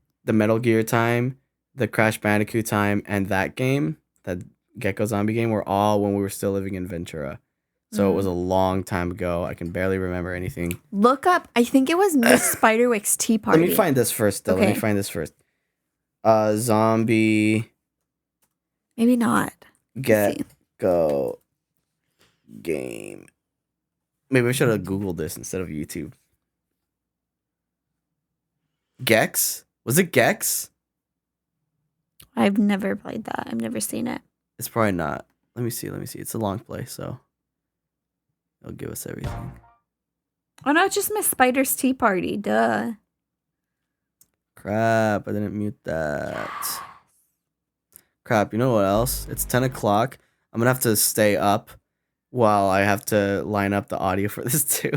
A: time, the Crash Bandicoot time, and that game, that Gecko Zombie game, were all when we were still living in Ventura. So it was a long time ago. I can barely remember anything.
B: Look up. I think it was Miss Spiderwick's Tea Party.
A: Let me find this first, though. Let
B: Okay.
A: me find this first. Zombie
B: Maybe not. Let's see.
A: Gecko game. Maybe I should have Googled this instead of YouTube. Gex? Was it Gex?
B: I've never played that. I've never seen it.
A: It's probably not. Let me see. It's a long play, so it'll give us everything.
B: Oh no, it's just Miss Spider's Tea Party. Duh.
A: Crap, I didn't mute that. Crap, you know what else? It's 10 o'clock. I'm gonna have to stay up while I have to line up the audio for this too.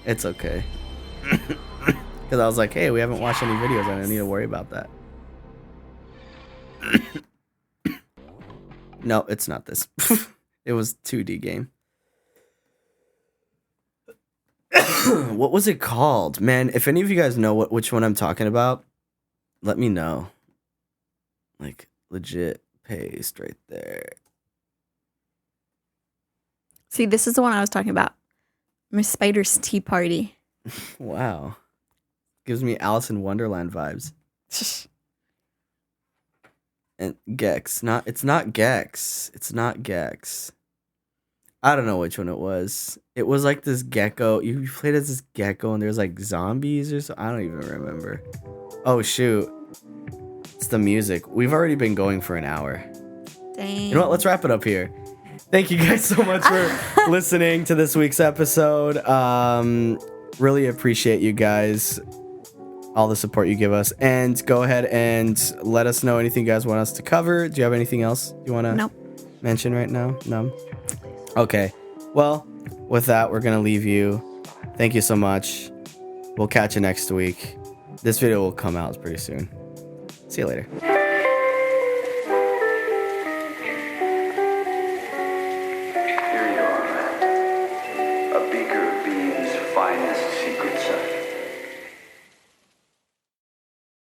A: It's okay. Because I was like, hey, we haven't watched any videos. I don't need to worry about that. No, it's not this. It was 2D game. What was it called? Man, if any of you guys know which one I'm talking about, let me know. Like, legit paste right there.
B: See, this is the one I was talking about. Miss Spider's Tea Party.
A: Wow. Gives me Alice in Wonderland vibes. And Gex. It's not Gex. It's not Gex. I don't know which one it was. It was like this gecko. You played as this gecko and there's like zombies or so. I don't even remember. Oh shoot. It's the music. We've already been going for an hour.
B: Dang.
A: You know what? Let's wrap it up here. Thank you guys so much for listening to this week's episode. Really appreciate you guys. All the support you give us. And go ahead and let us know anything you guys want us to cover. Do you have anything else you want to mention right now? No? Okay. Well, with that, we're going to leave you. Thank you so much. We'll catch you next week. This video will come out pretty soon. See you later.
E: Here you are, man. A beaker of being's finest secret set.